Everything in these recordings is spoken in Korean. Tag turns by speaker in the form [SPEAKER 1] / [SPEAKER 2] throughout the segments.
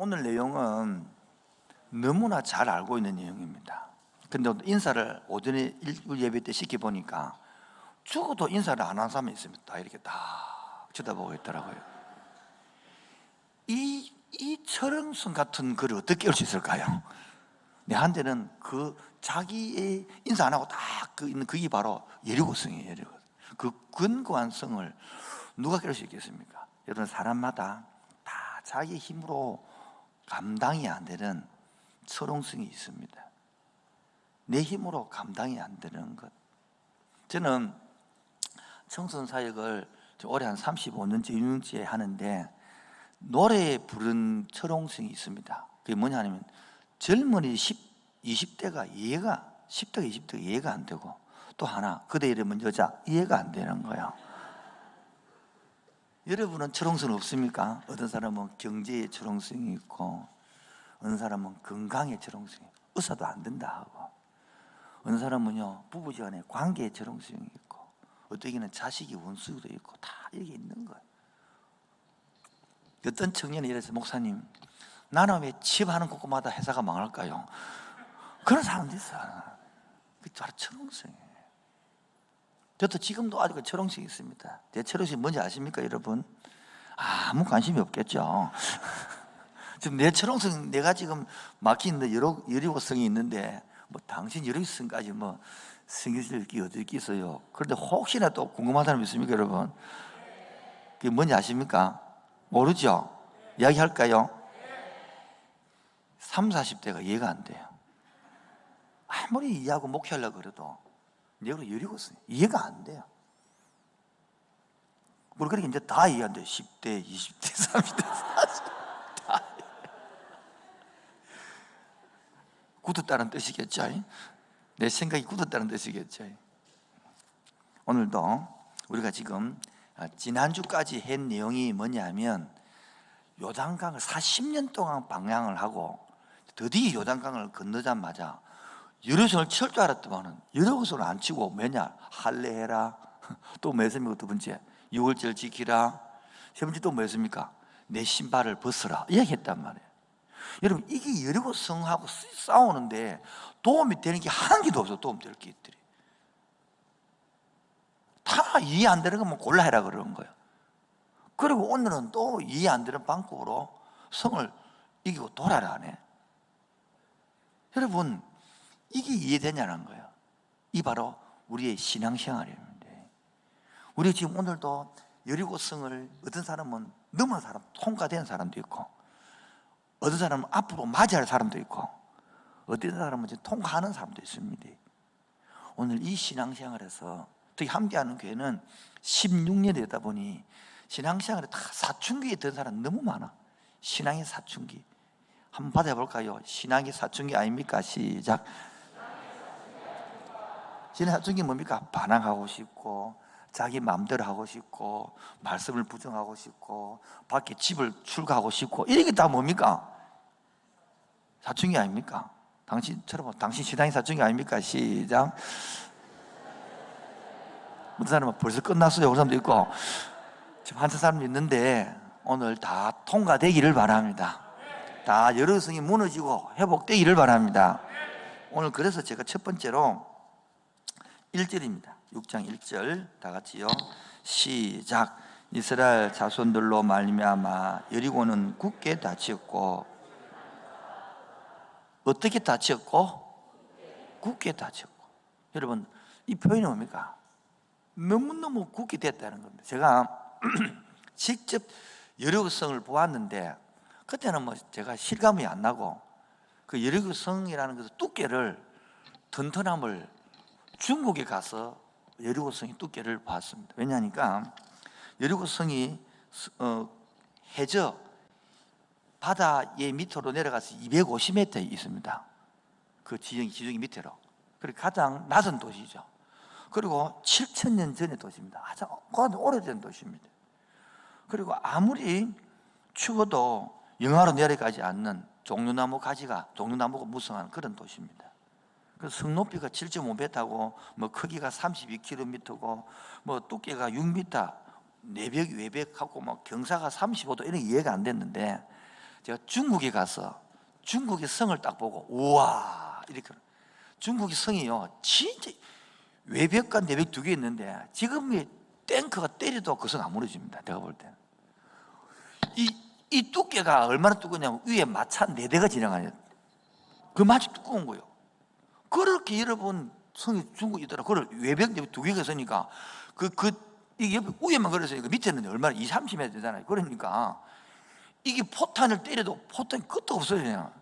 [SPEAKER 1] 오늘 내용은 너무나 잘 알고 있는 내용입니다. 근데 인사를 오전에 예배 때 시켜보니까 죽어도 인사를 안 한 사람이 있습니다. 이렇게 딱 쳐다보고 있더라고요. 이 철옹성 같은 글을 어떻게 할 수 있을까요? 한테는 그 자기의 인사 안 하고 딱 있는 그게 바로 여리고성이에요. 여리고. 그 견고한 성을 누가 깰 수 있겠습니까? 여러분, 사람마다 다 자기 힘으로 감당이 안 되는 철옹성이 있습니다. 내 힘으로 감당이 안 되는 것. 저는 청소년 사역을 올해 한 35년째, 6년째 하는데 노래 부른 철옹성이 있습니다. 그게 뭐냐 하면 젊은이 20대가 이해가 10대가 20대가 이해가 안 되고, 또 하나 그대 이름은 여자 이해가 안 되는 거예요. 여러분은 철옹성 없습니까? 어떤 사람은 경제의 철옹성이 있고, 어느 사람은 건강의 철옹성이, 의사도 안 된다 하고, 어느 사람은요 부부지간에 관계의 철옹성이 있고, 어떻게는 자식이 원수도 있고, 다 이게 있는 거예요. 어떤 청년이 이래서, 목사님, 나는 왜 집 하는 곳마다 회사가 망할까요? 그런 사람도 있어요. 그게 바로 철옹성이에요. 저도 지금도 아직 철옹성이 있습니다. 제 철옹성이 뭔지 아십니까, 여러분? 아무 관심이 없겠죠. 지금 내 철옹성, 내가 지금 막히는데 여리고성이 있는데, 뭐 당신 여리고성까지 뭐 생기실 게 어디 있어요? 그런데 혹시나 또 궁금한 사람 있습니까, 여러분? 그게 뭔지 아십니까? 모르죠? 이야기할까요? 30, 40대가 이해가 안 돼요. 아무리 이해하고 목회하려고 그래도 내가 여리고성 이해가 안 돼요. 그러니까 이제 다 이해 안 돼요. 10대, 20대, 30대, 40대 다. 굳었다는 뜻이겠죠. 내 생각이 굳었다는 뜻이겠죠. 오늘도 우리가 지금 지난주까지 한 내용이 뭐냐면, 요단강을 40년 동안 방향을 하고 드디어 요단강을 건너자마자 여리고성을 칠 줄 알았더만은 여리고성을 안 치고, 뭐냐, 할례해라, 또 뭐였습니까? 두 번째, 유월절 지키라, 세 번째 또 뭐였습니까? 내 신발을 벗어라, 이야기했단 말이에요. 여러분, 이게 여리고성하고 싸우는데 도움이 되는 게 한 개도 없어. 도움될 게 있더래. 다 이해 안 되는 거면 골라 해라 그러는 거예요. 그리고 오늘은 또 이해 안 되는 방법으로 성을 이기고 돌아라 하네. 여러분, 이게 이해되냐는 거예요. 이 바로 우리의 신앙생활입니다. 우리 지금 오늘도 여리고성을 어떤 사람은 넘은 사람, 통과된 사람도 있고, 어떤 사람은 앞으로 맞이할 사람도 있고, 어떤 사람은 지금 통과하는 사람도 있습니다. 오늘 이 신앙생활에서 특히 함께하는 교회는 16년이 되다 보니 신앙생활에 다 사춘기에 든 사람 너무 많아. 신앙의 사춘기 한번 받아볼까요? 신앙의 사춘기 아닙니까? 시작. 신앙의 사춘기 뭡니까? 반항하고 싶고, 자기 마음대로 하고 싶고, 말씀을 부정하고 싶고, 밖에 집을 출가하고 싶고, 이게 다 뭡니까? 사춘기 아닙니까? 당신 신앙의 사춘기 아닙니까? 시작. 어떤 사람은 벌써 끝났어요. 그런 사람도 있고, 지금 한 사람도 있는데, 오늘 다 통과되기를 바랍니다. 다 여리고성이 무너지고 회복되기를 바랍니다. 오늘 그래서 제가 첫 번째로 1절입니다. 6장 1절 다 같이요. 시작. 이스라엘 자손들로 말미암아 여리고는 굳게 닫혔고, 어떻게 닫혔고? 굳게 닫혔고. 여러분, 이 표현이 뭡니까? 너무너무 굳게 됐다는 겁니다. 제가 직접 여리고성을 보았는데, 그때는 뭐 제가 실감이 안 나고, 그 여리고성이라는 것을 두께를, 튼튼함을 중국에 가서 여리고성의 두께를 봤습니다. 왜냐하니까 여리고성이 해저 바다의 밑으로 내려가서 250m 있습니다. 그 지중해 밑으로. 그리고 가장 낮은 도시죠. 그리고 7,000년 전의 도시입니다. 아주 오래된 도시입니다. 그리고 아무리 추워도 영하로 내려가지 않는 종려나무가 무성한 그런 도시입니다. 그 성 높이가 7.5m고, 뭐 크기가 32km고, 뭐 두께가 6m, 내벽 외벽하고 뭐 경사가 35도, 이런 이해가 안 됐는데, 제가 중국에 가서 중국의 성을 딱 보고 우와 이렇게 중국의 성이요 진짜 외벽과 내벽 두 개 있는데 지금 탱크가 때려도 그 성 안 무너집니다. 내가 볼 때는 이 두께가 얼마나 두껍냐면 위에 마차 4대가 지나가요. 그 마치 두꺼운 거예요. 그렇게 여러분 성이 중국에 있더라. 그걸 외벽 내벽 두 개가 있으니까 이게 위에만 걸었으니까 밑에는 얼마나 20, 30m 되잖아요. 그러니까 이게 포탄을 때려도 포탄이 끝도 없어요. 그냥.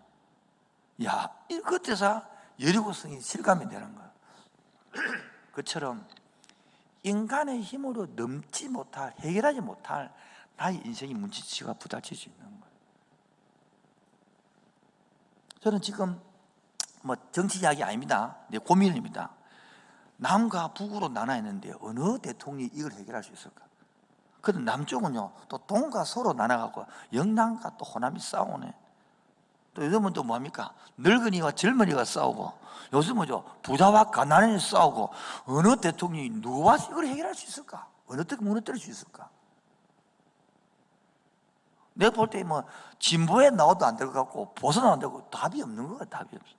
[SPEAKER 1] 야, 그때서 여리고성이 실감이 되는 거예요. 그처럼 인간의 힘으로 넘지 못할, 해결하지 못할 나의 인생의 문제치가 부닥칠 수 있는 거예요. 저는 지금 뭐 정치 이야기 아닙니다. 내 고민입니다. 남과 북으로 나눠 있는데 어느 대통령이 이걸 해결할 수 있을까? 그런데 남쪽은요 또 동과 서로 나눠갖고 영남과 또 호남이 싸우네. 또 요즘은 또 뭐합니까? 늙은이와 젊은이가 싸우고 요즘은 부자와 가난이 싸우고 어느 대통령이 누가 이걸 해결할 수 있을까? 어떻게 무너뜨릴 수 있을까? 내가 볼 때 뭐 진보에 나와도 안 될 것 같고 보수는 안 되고 답이 없는 거야. 답이 없어.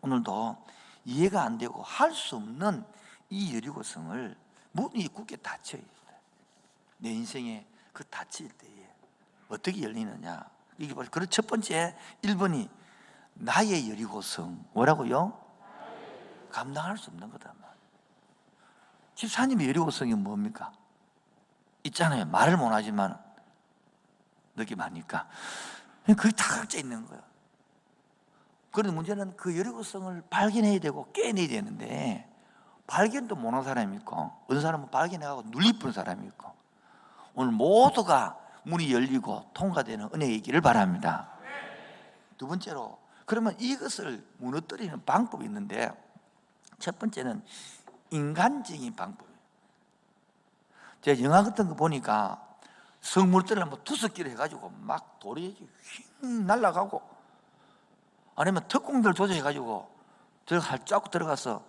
[SPEAKER 1] 오늘도 이해가 안 되고 할 수 없는 이 여리고성을 문이 굳게 닫혀 있어요. 내 인생에 그 닫힐 때에 어떻게 열리느냐? 이게 바로 그 첫 번째 1번이 나의 여리고성. 뭐라고요? 감당할 수 없는 거다. 집사님의 여리고성이 뭡니까? 있잖아요. 말을 못 하지만 느낌 아니까 그게 다 각져 있는 거예요. 그런데 문제는 그 여리고성을 발견해야 되고 깨내야 되는데 발견도 못한 사람이 있고 어느 사람은 발견해가고 눌리푸는 사람이 있고 오늘 모두가 문이 열리고 통과되는 은혜가 있기를 바랍니다. 두 번째로 그러면 이것을 무너뜨리는 방법이 있는데 첫 번째는 인간적인 방법이에요. 제가 영화 같은 거 보니까 성 무너뜨리려면 투석기를 해가지고 막 돌이 휙 날아가고 아니면 특공들 조작해가지고 살짝 들어가서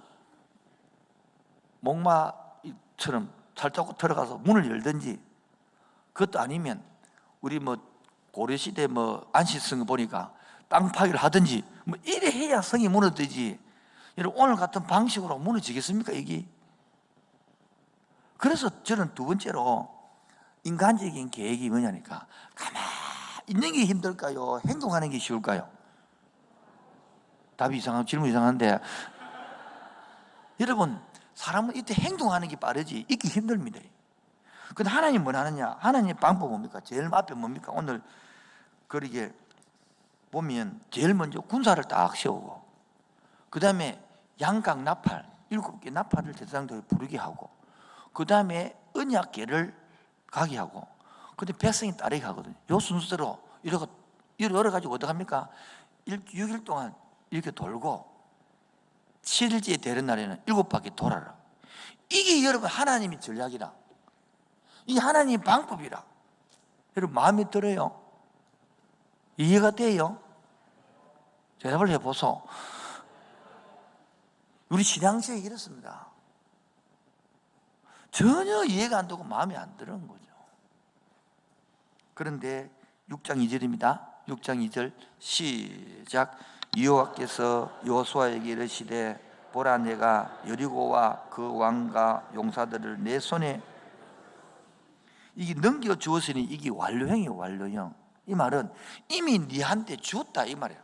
[SPEAKER 1] 목마처럼 살짝 들어가서 문을 열든지 그것도 아니면 우리 뭐 고려시대 뭐 안시성 보니까 땅 파기를 하든지 뭐 이래 해야 성이 무너지지. 여러분 오늘 같은 방식으로 무너지겠습니까 이게? 그래서 저는 두 번째로 인간적인 계획이 뭐냐니까 가만히 있는 게 힘들까요? 행동하는 게 쉬울까요? 답이 질문 이상한데 여러분 사람은 이때 행동하는 게 빠르지 있기 힘듭니다. 근데 하나님 뭐 하느냐? 하나님의 방법 뭡니까? 제일 앞에 뭡니까? 오늘 그러게 보면 제일 먼저 군사를 딱 세우고 그 다음에 양각 나팔 7개 나팔을 대상들을 부르게 하고 그 다음에 언약궤를 가게 하고 근데 백성이 따르게 하거든요. 요 순서대로 이래가지고 어떡합니까? 6일 동안 이렇게 돌고 7일째 되는 날에는 7바퀴 돌아라. 이게 여러분 하나님의 전략이라 이게 하나님의 방법이라 여러분 마음에 들어요? 이해가 돼요? 대답을 해보소. 우리 신앙생이 이렇습니다. 전혀 이해가 안 되고 마음에 안 드는 거죠. 그런데 6장 2절입니다. 6장 2절 시작. 여호와께서 여호수아에게 이르시되 보라 내가 여리고와 그 왕과 용사들을 내 손에 이게 넘겨주었으니 이게 완료형이에요. 완료형. 이 말은 이미 네한테 주었다 이 말이에요.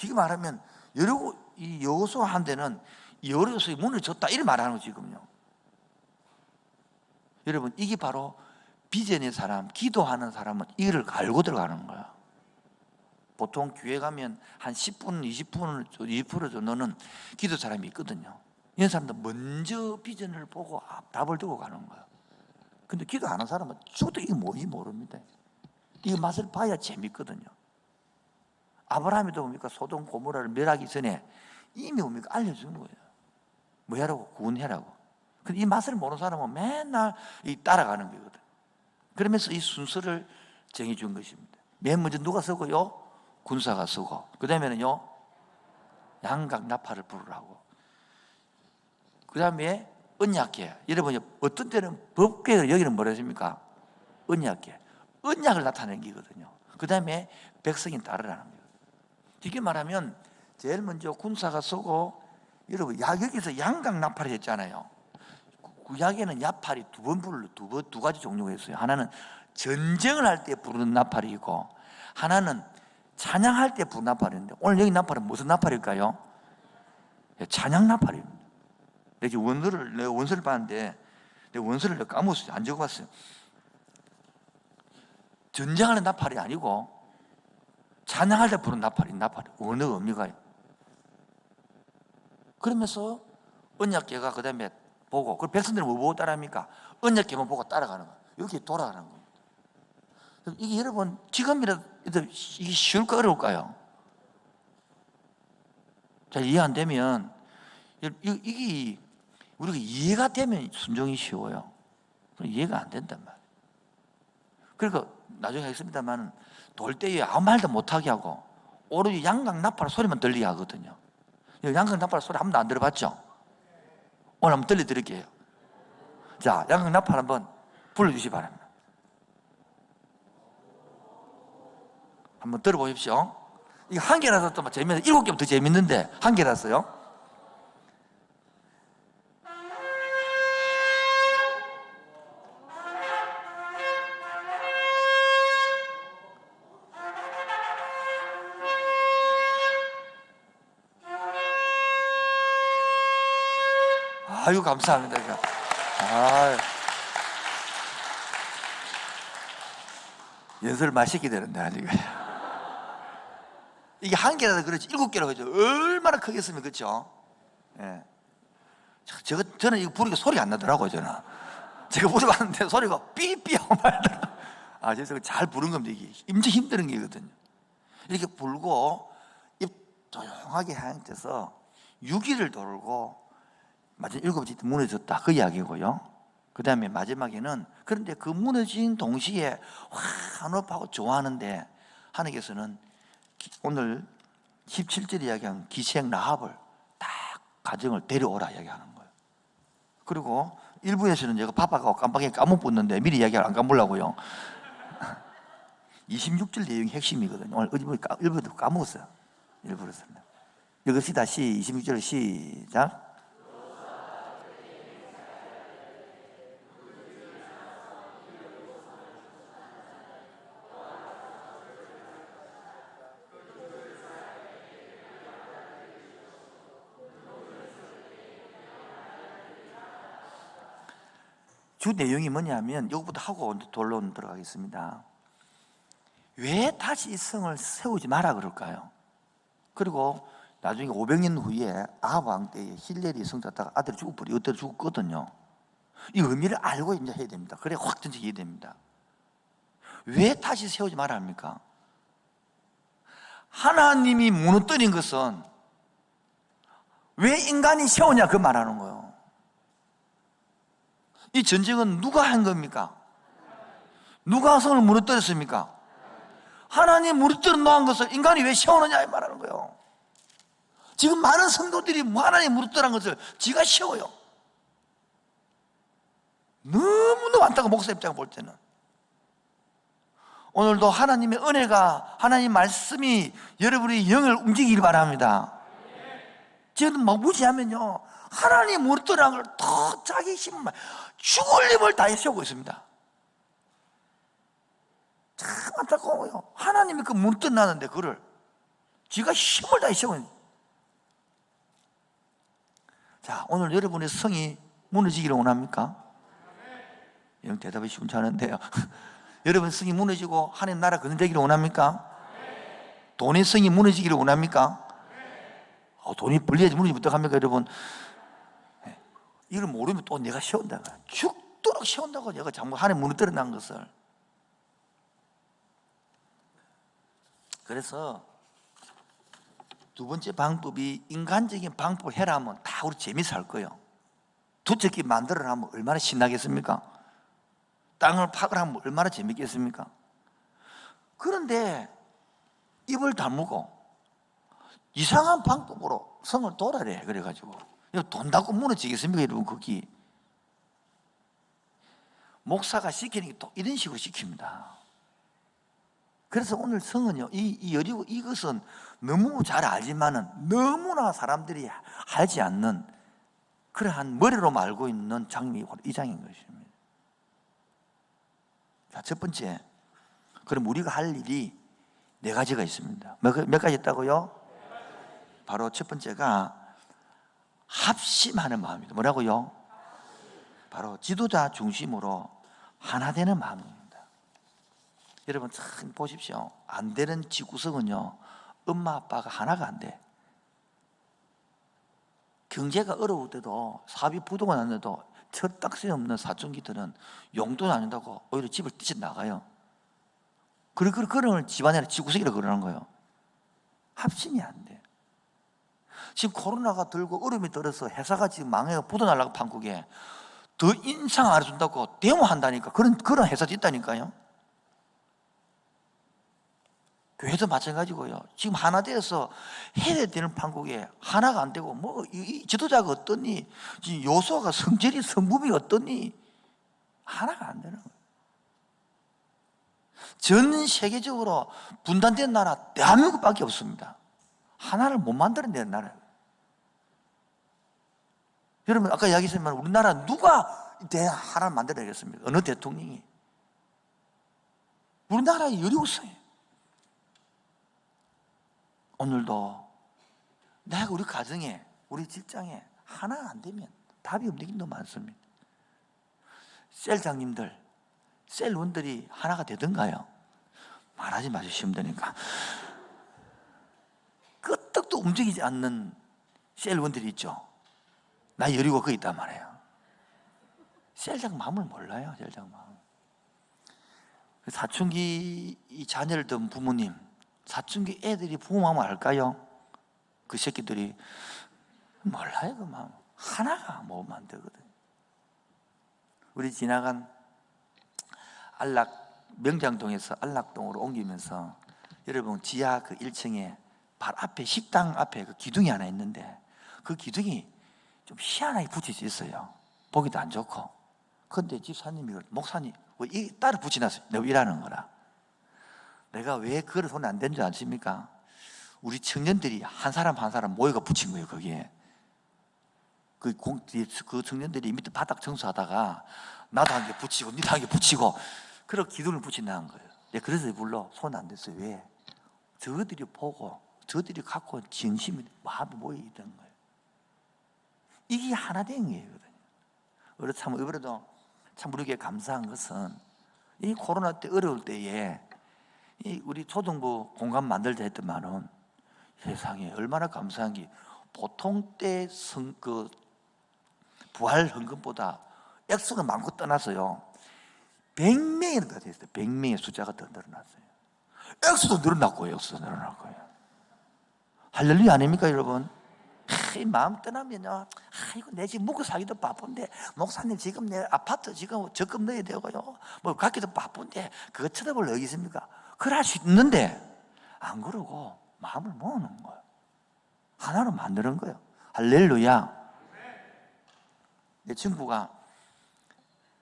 [SPEAKER 1] 이게 말하면 이 여호수아한테는 여리고의 문을 줬다 이를 말하는 거죠 지금요. 여러분 이게 바로 비전의 사람, 기도하는 사람은 이를 알고 들어가는 거야. 보통 교회 가면 한 10분, 20% 정도는 기도 사람이 있거든요. 이런 사람들 먼저 비전을 보고 답을 두고 가는 거야. 근데 기도 안 하는 사람은 죽어도 이게 뭔지 모릅니다. 이 맛을 봐야 재밌거든요. 아브라함이도 뭡니까? 소돔 고모라를 멸하기 전에 이미 뭡니까? 알려주는 거예요. 뭐 하라고? 구원해라고. 근데 이 맛을 모르는 사람은 맨날 따라가는 거거든. 그러면서 이 순서를 정해준 것입니다. 맨 먼저 누가 서고요? 군사가 서고. 그 다음에는요, 양각 나팔을 부르라고. 그 다음에 언약궤. 여러분, 어떤 때는 법궤, 여기는 뭐라 했습니까? 언약궤. 언약을 나타내는 게거든요. 그 그 다음에 백성이 따르라는 거예요. 쉽게 말하면 제일 먼저 군사가 서고, 여러분 야격에서 양각 나팔이 했잖아요. 구약에는 야팔이 두 가지 종류가 있어요. 하나는 전쟁을 할 때 부르는 나팔이 있고, 하나는 찬양할 때 부르는 나팔이 있는데, 오늘 여기 나팔은 무슨 나팔일까요? 찬양 나팔입니다. 내가 원서를 봤는데, 내 원서를 내가 까먹었어요. 안 적어봤어요. 전쟁하는 나팔이 아니고 찬양할 때 부르는 나팔이 어느 의미가요? 그러면서 언약궤가 그 다음에 보고, 그 백성들은 뭐 보고 따라합니까? 언약궤만 보고 따라가는 거예요. 이렇게 돌아가는 겁니다. 이게 여러분 지금이라도 이게 쉬울까 어려울까요? 잘 이해 안 되면, 이게 우리가 이해가 되면 순종이 쉬워요. 이해가 안 된단 말이에요. 그러니까 나중에 하겠습니다만, 돌 때에 아무 말도 못하게 하고 오로지 양각 나팔 소리만 들리게 하거든요. 양각 나팔 소리 한 번도 안 들어봤죠? 오늘 한번 들려드릴게요. 자, 양각 나팔 한번 불러주시기 바랍니다. 한번 들어보십시오. 이거 한 개라서 또 재밌는데, 7개면 더 재밌는데 한 개라서요. 아유, 감사합니다. 아유. 연설을 맛있게 되는데, 아직. 이게 한 개라도 그렇지, 7개라고 하죠. 얼마나 크겠으면, 그렇죠? 예. 저는 이거 부르니까 소리가 안 나더라고요, 저는. 제가 부르봤는데 소리가 삐삐하고 말더라. 그래서 잘 부른 겁니다. 이게 엄청 힘든 게거든요. 이렇게 불고, 입 조용하게 향해서 6일을 돌고, 마지막 7째 무너졌다. 그 이야기고요. 그 다음에 마지막에는, 그런데 그 무너진 동시에 환호하고 좋아하는데, 하나님께서는 오늘 17절 이야기한 기생 라합을 딱 가정을 데려오라 이야기하는 거예요. 그리고 일부에서는 제가 바빠가고 깜빡이 까먹었는데 미리 이야기를 안 까먹으려고요. 26절 내용이 핵심이거든요. 오늘 일부도 까먹었어요. 일부러서는. 읽읍시다. 26절 시작. 주 내용이 뭐냐면, 이것부터 하고 돌론 들어가겠습니다. 왜 다시 이 성을 세우지 마라 그럴까요? 그리고 나중에 500년 후에 아합 왕 때에 힐렐이 성 닫다가 아들이 죽어버리고 어때로 죽었거든요. 이 의미를 알고 이제 해야 됩니다. 그래야 확 전체 이해됩니다. 왜 다시 세우지 마라 합니까? 하나님이 무너뜨린 것은 왜 인간이 세우냐 그 말하는 거예요. 이 전쟁은 누가 한 겁니까? 누가 성을 무너뜨렸습니까? 하나님 무너뜨려 놓은 것을 인간이 왜 세우느냐 이 말하는 거예요. 지금 많은 성도들이 하나님 무너뜨린 것을 지가 세워요. 너무너무 많다고, 목사 입장을 볼 때는. 오늘도 하나님의 은혜가, 하나님 말씀이 여러분의 영을 움직이길 바랍니다. 지금 막 무시하면요, 하나님 무너뜨린 걸 더 자기 힘을 죽을 힘을 다해 세우고 있습니다. 참 안타까워요. 하나님이 그 무너뜨렸는데 그거를 지가 힘을 다해 세우고 있는. 자, 오늘 여러분의 성이 무너지기를 원합니까? 이런 대답이 쉽지 않은데요. 여러분 성이 무너지고 하나님 나라 건설되기를 원합니까? 돈의 성이 무너지기를 원합니까? 돈이 불리해지 무너지면 어떡합니까, 여러분? 이걸 모르면 또 내가 세운다. 죽도록 세운다고 내가 잘못 하나님 무너뜨려 놓은 것을. 그래서 두 번째 방법이, 인간적인 방법을 해라 하면 다 우리 재미서 할 거예요. 두껍게 만들어라 하면 얼마나 신나겠습니까? 땅을 파거라 하면 얼마나 재밌겠습니까? 그런데 입을 다물고 이상한 방법으로 성을 돌아래. 그래가지고 이거 돈 닫고 무너지겠습니까, 여러분? 거기 목사가 시키는 게 또 이런 식으로 시킵니다. 그래서 오늘 성은요, 이 여리고 이것은 너무 잘 알지만은 너무나 사람들이 알지 않는 그러한 머리로 알고 있는 장면이 이 장인 것입니다. 자, 첫 번째, 그럼 우리가 할 일이 네 가지가 있습니다. 몇 가지 있다고요? 바로 첫 번째가 합심하는 마음입니다. 뭐라고요? 바로 지도자 중심으로 하나 되는 마음입니다. 여러분 참 보십시오. 안 되는 지구성은요, 엄마 아빠가 하나가 안 돼. 경제가 어려울 때도 사업이 부도가 났는데도 철딱선이 없는 사춘기들은 용돈 안 준다고 오히려 집을 뛰쳐나가요. 그런 걸 집안에 지구석이라고 그러는 거예요. 합심이 안 돼. 지금 코로나가 들고 어려움이 들어서 회사가 지금 망해요. 부도 날라고 판국에 더 인상 안 해준다고 데모한다니까. 그런 회사도 있다니까요. 교회도 마찬가지고요. 지금 하나 되어서 해야 되는 판국에 하나가 안 되고, 이 지도자가 어떠니, 요소가 성질이 성품이 어떠니, 하나가 안 되는 거예요. 전 세계적으로 분단된 나라 대한민국밖에 없습니다. 하나를 못 만들어내는 나라예요. 여러분 아까 이야기했지만 우리나라 누가 하나를 만들어내겠습니까? 어느 대통령이? 우리나라의 여리고성이에요. 오늘도 내가 우리 가정에, 우리 직장에 하나가 안 되면 답이 없는 게 너무 많습니다. 셀장님들, 셀원들이 하나가 되던가요? 말하지 마시오. 힘드니까. 끄떡도 움직이지 않는 셀원들이 있죠. 나 여리고 거기 있단 말이에요. 셀장 마음을 몰라요. 셀장 마음. 사춘기 자녀를 둔 부모님, 사춘기 애들이 부모 마음을 알까요? 그 새끼들이 몰라요. 그 마음 하나가 못 만들거든. 우리 지나간 명장동에서 안락동으로 옮기면서 여러분 지하 그 1층에 바로 앞에 식당 앞에 그 기둥이 하나 있는데 그 기둥이 좀 희한하게 붙여져 있어요. 보기도 안 좋고. 그런데 집사님이, 목사님 왜 따로 붙여놨어요? 내가 일하는 거라. 내가 왜 그걸 손에 안 댄 줄 아십니까? 우리 청년들이 한 사람 한 사람 모여가 붙인 거예요. 거기에 그 청년들이 밑에 바닥 청소하다가 나도 한 개 붙이고 니도 한 개 붙이고 그런 기둥을 붙인다는 거예요. 그래서 물론 손 안 댔어요. 왜? 저들이 보고 저들이 갖고 진심이 마음이 모여 있던 거예요. 이게 하나 된 거거든요. 그래서 참 이번에도 참 우리에게 감사한 것은 이 코로나 때 어려울 때에 우리 초등부 공간 만들자 했더만은 세상에 얼마나 감사한 게 보통 때 부활 헌금보다 액수가 많고 떠나서요 100명이 더 됐어요. 100명의 숫자가 더 늘어났어요. 액수도 늘어났고요. 액수도 늘어났고요. 할렐루야 아닙니까 여러분? 마음 떠나면요, 아이고 내 집 묵고 살기도 바쁜데 목사님 지금 내 아파트 지금 적금 넣어야 되고요, 뭐 갖기도 바쁜데 그거 쳐다볼 여기 있습니까? 그럴 수 있는데 안 그러고 마음을 모으는 거예요. 하나로 만드는 거예요. 할렐루야. 내 친구가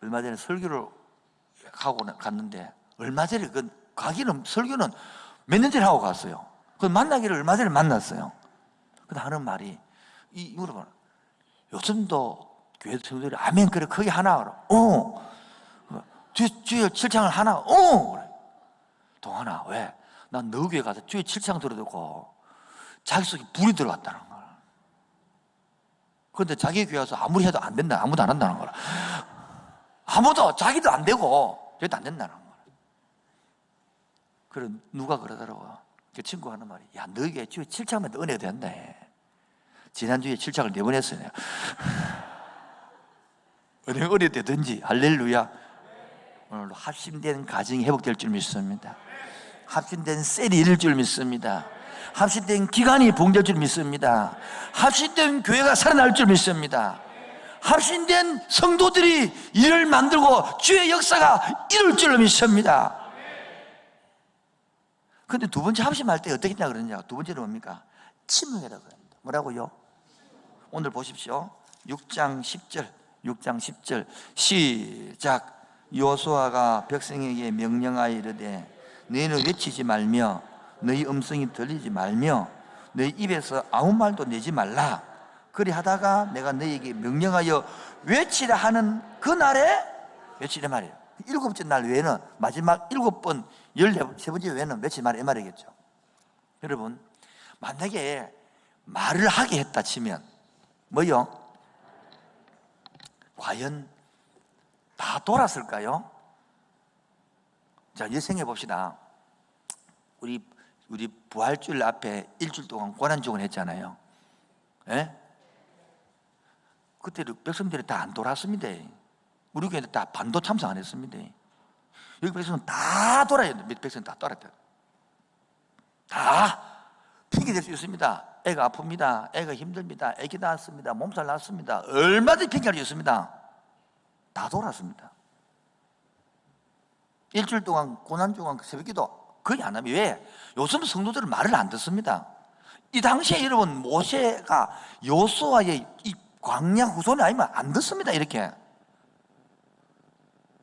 [SPEAKER 1] 얼마 전에 설교를 하고 갔는데 얼마 전에 가기는 설교는 몇 년 전에 하고 갔어요. 그 만나기를 얼마 전에 만났어요. 근데 하는 말이 물어봐. 요즘도 교회 성도들이 아멘 그래 거기 하나 그래. 주여 7창을 하나 그래. 동하나 왜? 난 너 교회 가서 주여 7창 들어듣고 자기 속에 불이 들어왔다는 거야. 그런데 자기 교회 와서 아무리 해도 안 된다. 아무도 안 한다는 거야. 자기도 안 되고 저도 안 된다는 거야. 그래 누가 그러더라고요. 그 친구 하는 말이, 야 너 교회 주여 7창만 은혜가 된다 해. 지난주에 7창을 4번 했어요. 은혜 되든지. 할렐루야. 오늘도 합심된 가정이 회복될 줄 믿습니다. 합심된 셀이 이룰 줄 믿습니다. 합심된 기관이 봉될 줄 믿습니다. 합심된 교회가 살아날 줄 믿습니다. 합심된 성도들이 일을 만들고 주의 역사가 이룰 줄 믿습니다. 그런데 두 번째 합심할 때 어떻게 했냐 그러냐. 두 번째는 뭡니까? 침묵이라고 합니다. 뭐라고요? 오늘 보십시오. 6장 10절 시작. 여호수아가 백성에게 명령하여 이르되 너희는 외치지 말며 너희 음성이 들리지 말며 너희 입에서 아무 말도 내지 말라. 그리 하다가 내가 너희에게 명령하여 외치라 하는 그날에 외치라 말이에요. 7째 날 외에는 마지막 7번 13번째 외에는 외치지 말라 이 말이겠죠. 여러분, 만약에 말을 하게 했다 치면 뭐요? 과연 다 돌았을까요? 자, 이제 생각해 봅시다. 우리 부활주일 앞에 일주일 동안 고난주일 했잖아요. 예? 그때 백성들이 다 안 돌았습니다. 우리 교회는 다 반도 참석 안 했습니다. 여기 백성은 다 돌아야 돼. 백성은 다 돌았다. 다 핑계 댈 수 있습니다. 애가 아픕니다. 애가 힘듭니다. 애기 낳았습니다. 몸살 났습니다. 얼마든지 핑계할 수 있습니다. 다 돌았습니다. 일주일 동안 고난주간 새벽기도 거의 안 하면 왜? 요즘 성도들은 말을 안 듣습니다. 이 당시에 여러분 모세가 여호수아의 이 광야 후손이 아니면 안 듣습니다. 이렇게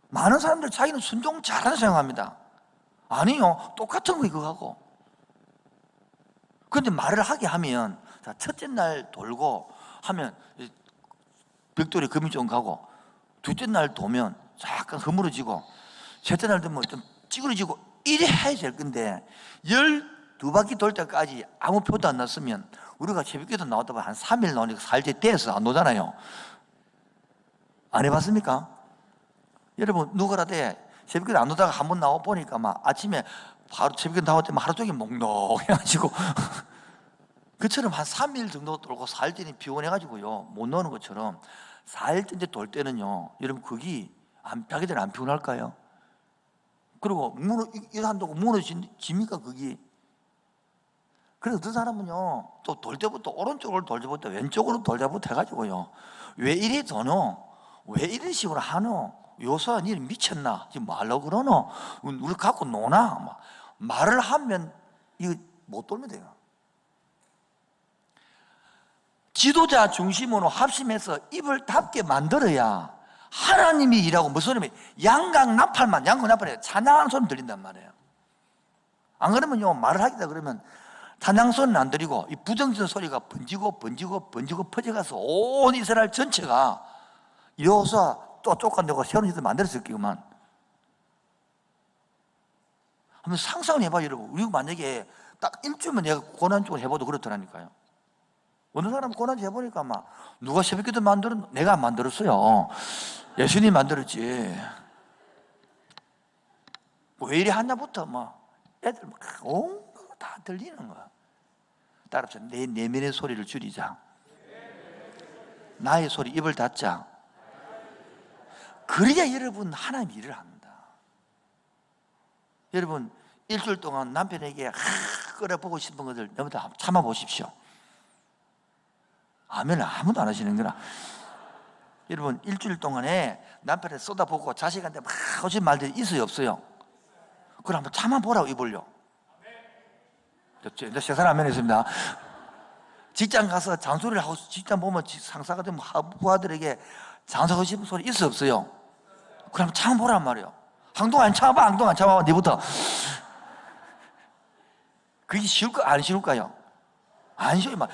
[SPEAKER 1] 많은 사람들 자기는 순종 잘하는 생각합니다. 아니요, 똑같은 거 이거 하고. 그런데 말을 하게 하면 첫째 날 돌고 하면 벽돌이 금이 좀 가고, 둘째 날 도면 약간 허물어지고, 셋째 날 되면 좀 찌그러지고 이래 해야 될 건데 12바퀴 돌 때까지 아무 표도 안 났으면 우리가 새벽기도 나왔다 보면 한 3일 나오니까 살째 떼서 안 오잖아요. 안 해봤습니까? 여러분 누구라도 새벽기도 안 오다가 한번 나와 보니까 막 아침에 바로 새벽기도 나올 때만 하루 종일 몽롱해가지고 그처럼 한 3일 정도 돌고 4일째는 피곤해가지고요 못 노는 것처럼 4일째 돌 때는요 여러분 거기 자기들 안 피곤할까요? 그리고 일한다고 무너집니까 거기? 그래서 어떤 사람은요 또 돌 때부터 오른쪽으로 돌 때부터 왼쪽으로 돌 때부터 해가지고요 왜 이리 도노? 왜 이런 식으로 하노? 요소야 니는 미쳤나? 지금 뭐 하려고 그러노? 우리 갖고 노나? 말을 하면 이거 못 돌면 돼요. 지도자 중심으로 합심해서 입을 닫게 만들어야 하나님이 일하고 무슨 소리면 양각 나팔만 찬양하는 소리 들린단 말이에요. 안 그러면요 말을 하겠다 그러면 찬양 소리는 안 들리고 이 부정적인 소리가 번지고 퍼져가서 온 이스라엘 전체가 여호수아 또 쫓아내고 새로운 시대 만들었을 거구만. 한번 상상을 해봐요 여러분. 우리 만약에 딱 일주일만 내가 고난주를 해봐도 그렇더라니까요. 어느 사람 고난주 해보니까 막 누가 새벽기도 만들었? 내가 안 만들었어요. 예수님이 만들었지. 왜 이리 하냐부터 막 애들 막 온 거 다 들리는 거야. 따라서 내 내면의 소리를 줄이자. 나의 소리 입을 닫자. 그래야 여러분 하나님 일을 합니다. 여러분 일주일 동안 남편에게 끓여보고 싶은 것을 너무 다 참아보십시오. 아멘. 아무도 안 하시는 거라. 여러분 일주일 동안에 남편을 쏟아보고 자식한테 막 하신 말들이 있어요 없어요? 그걸 한번 참아보라고 입을요. 제 사람 아멘 했습니다. 직장 가서 잔소리를 하고 직장 보면 상사가 되면 부하들에게 잔소리하고 싶은 소리 있어 없어요? 그럼 참아보란 말이에요. 한동안 참아봐. 한동안 참아봐. 니부터. 그게 쉬울까 안 쉬울까요? 안 쉬워요.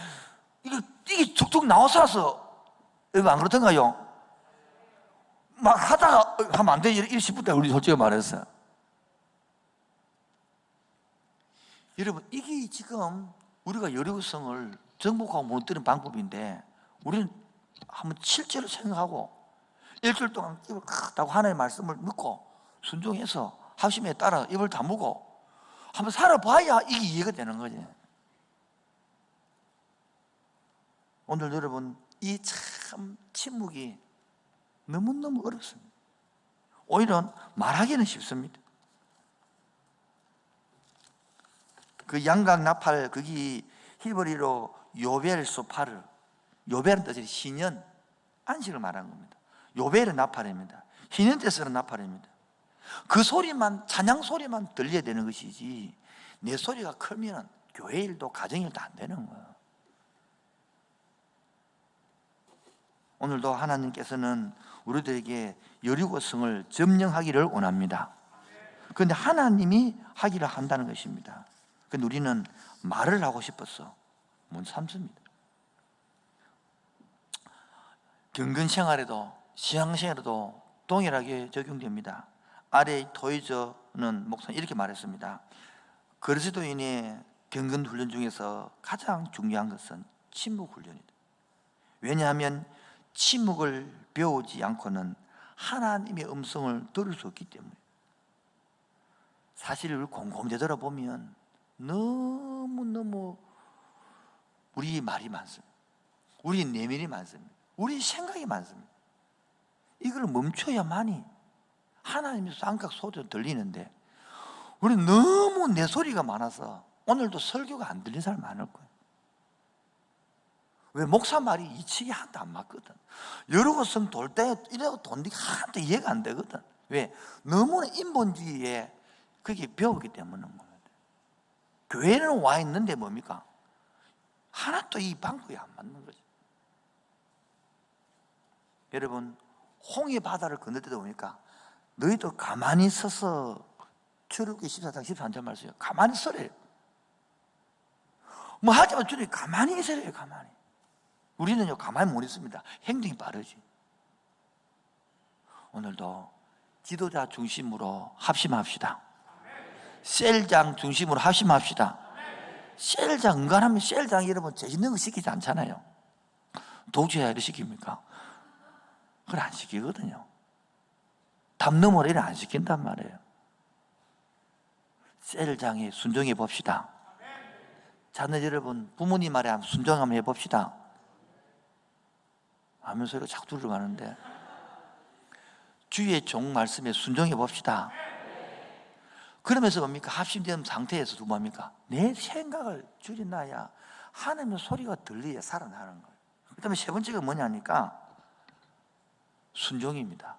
[SPEAKER 1] 이게 툭툭 나와서 여러분 안 그렇던가요? 막 하다가 하면 안 돼. 이렇게 싶을 때 우리 솔직히 말했어요. 여러분 이게 지금 우리가 여리고성을 정복하고 무너뜨리는 방법인데 우리는 한번 실제로 생각하고 일주일 동안 입을 닫고 하나님의 말씀을 믿고 순종해서 합심에 따라 입을 다물고 한번 살아봐야 이게 이해가 되는 거지. 오늘 여러분 이 참 침묵이 너무너무 어렵습니다. 오히려 말하기는 쉽습니다. 그 양각 나팔 거기 히브리로 요벨 소파르, 요벨은 뜻이 신년 안식을 말하는 겁니다. 요벨은 나팔입니다. 신년 때 쓰는 나팔입니다. 그 소리만 찬양 소리만 들려야 되는 것이지 내 소리가 크면 교회 일도 가정 일도 안 되는 거예요. 오늘도 하나님께서는 우리들에게 여리고성을 점령하기를 원합니다. 그런데 하나님이 하기를 한다는 것입니다. 그런데 우리는 말을 하고 싶어서 못 참습니다. 경건 생활에도 신앙생활에도 동일하게 적용됩니다. 아래 토이저는 목사님 이렇게 말했습니다. 그리스도인의 경건 훈련 중에서 가장 중요한 것은 침묵 훈련이다. 왜냐하면 침묵을 배우지 않고는 하나님의 음성을 들을 수 없기 때문에. 사실 곰곰 되돌아보면 너무너무 우리 말이 많습니다. 우리 내면이 많습니다. 우리 생각이 많습니다. 이걸 멈춰야만이 하나님의 쌍각 소리가 들리는데, 우리는 너무 내 소리가 많아서 오늘도 설교가 안 들리는 사람 많을 거예요. 왜? 목사 말이 이치기 하나도 안 맞거든. 여러 곳은 돌 때 이래고 돈디가 하나도 이해가 안 되거든. 왜? 너무나 인본주의에 그게 배우기 때문인 겁니다. 교회는 와 있는데 뭡니까? 하나도 이 방법이 안 맞는 거죠. 여러분, 홍해 바다를 건널 때도 보니까 너희도 가만히 서서, 출애굽기 14장 13절 말씀이에요. 가만히 서래요. 뭐 하지만 주님 가만히 있으래요. 가만히. 우리는요 가만히 못 있습니다. 행동이 빠르지. 오늘도 지도자 중심으로 합심합시다. 셀장 중심으로 합심합시다. 셀장, 응가하면 셀장 여러분 죄 짓는 거 시키지 않잖아요. 독재자를 시킵니까? 그걸 안 시키거든요. 담 너머로 이래 안 시킨단 말이에요. 셀장에 순종해 봅시다. 자녀 여러분, 부모님 말에 한번 순종 한번 해봅시다. 하면 소리가 자꾸 들어가는데, 주의 종 말씀에 순종해 봅시다. 그러면서 뭡니까? 합심된 상태에서도 뭡니까? 내 생각을 줄여놔야 하나님의 소리가 들려야 살아나는 거예요. 그 다음에 세 번째가 뭐냐니까 순종입니다.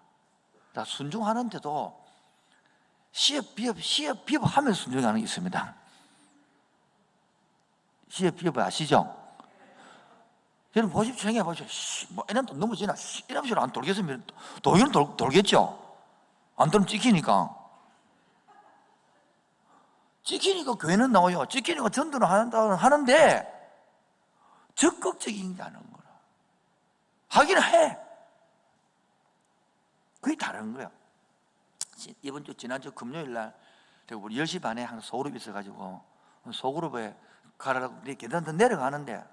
[SPEAKER 1] 자, 순종하는데도 시업, 비업 하면서 순종하는 게 있습니다. 시업, 비업 아시죠? 여러분 보십시오. 생각해 보십시오. 뭐 이런 또 넘어지나? 이런 식으로 안 돌겠으면 도의는 돌겠죠? 안 돌면 찍히니까. 찍히니까 교회는 나와요. 찍히니까 전도를 하는데 적극적인 게 아닌 거라. 하기는 해. 그게 다른 거야. 이번 주, 지난주 금요일 날 우리 10시 반에 한 소그룹이 있어가지고 소그룹에 가라고 계단 내려가는데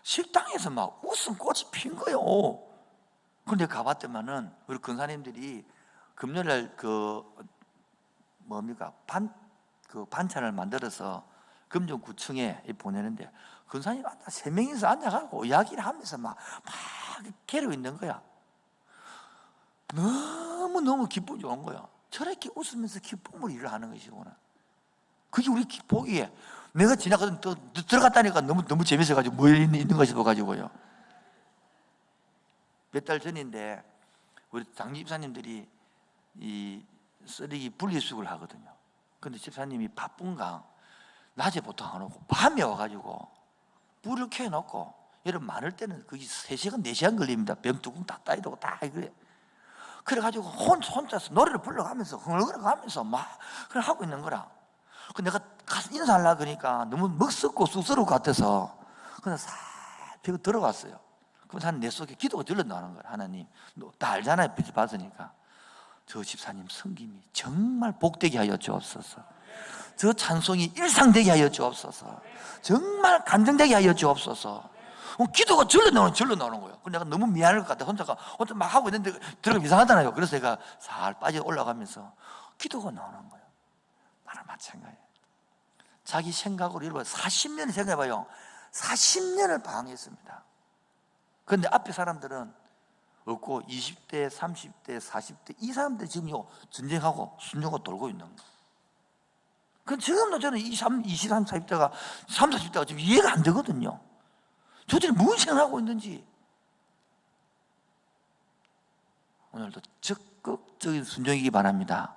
[SPEAKER 1] 식당에서 막 웃음꽃이 핀 거예요. 그런데 가봤더만은 우리 근사님들이 금요일 날 반찬을 만들어서 금정구청에 보내는데 근사님 앉아 3명이서 앉아가지고 이야기를 하면서 막 괴로워 있는 거야. 너무너무 기분 좋은 거야. 저렇게 웃으면서 기쁨으로 일을 하는 것이구나. 그게 우리 보기에 내가 지나가던 또 들어갔다니까 너무 재밌어가지고 뭐 있는 것이 싶어가지고요. 몇 달 전인데 우리 장기 집사님들이 이 쓰레기 분리수거를 하거든요. 근데 집사님이 바쁜가 낮에 보통 안 오고 밤에 와가지고 불을 켜놓고, 여러분 많을 때는 그게 3시간 4시간 걸립니다. 병뚜껑 다 따야 되고 다 그래. 그래가지고 혼자서 노래를 불러가면서 흥얼거려가면서 막 그걸 하고 있는 거라. 그 내가 가서 인사하려고 그러니까 너무 먹썩고 쑥스러울 것 같아서 그냥 싹 피고 들어갔어요. 그럼 나는 내 속에 기도가 들려나오는 거야. 하나님, 너 다 알잖아요. 빚을 받으니까. 저 집사님 성김이 정말 복되게 하여 주옵소서. 저 찬송이 일상되게 하여 주옵소서. 정말 감정되게 하여 주옵소서. 기도가 절로 나오는 거예요. 내가 너무 미안할 것 같아. 혼자 막 하고 있는데 들어가면 이상하잖아요. 그래서 제가 살 빠져 올라가면서 기도가 나오는 거예요. 나랑 마찬가지예요. 자기 생각으로 여러분 40년을 생각해봐요. 40년을 방황했습니다. 그런데 앞에 사람들은 없고 20대, 30대, 40대 이 사람들 지금 전쟁하고 순종하고 돌고 있는 거예요. 그 지금도 저는 23, 40대가 40대가 지금 이해가 안 되거든요. 저들이 무슨 생각하고 있는지. 오늘도 적극적인 순종이기 바랍니다.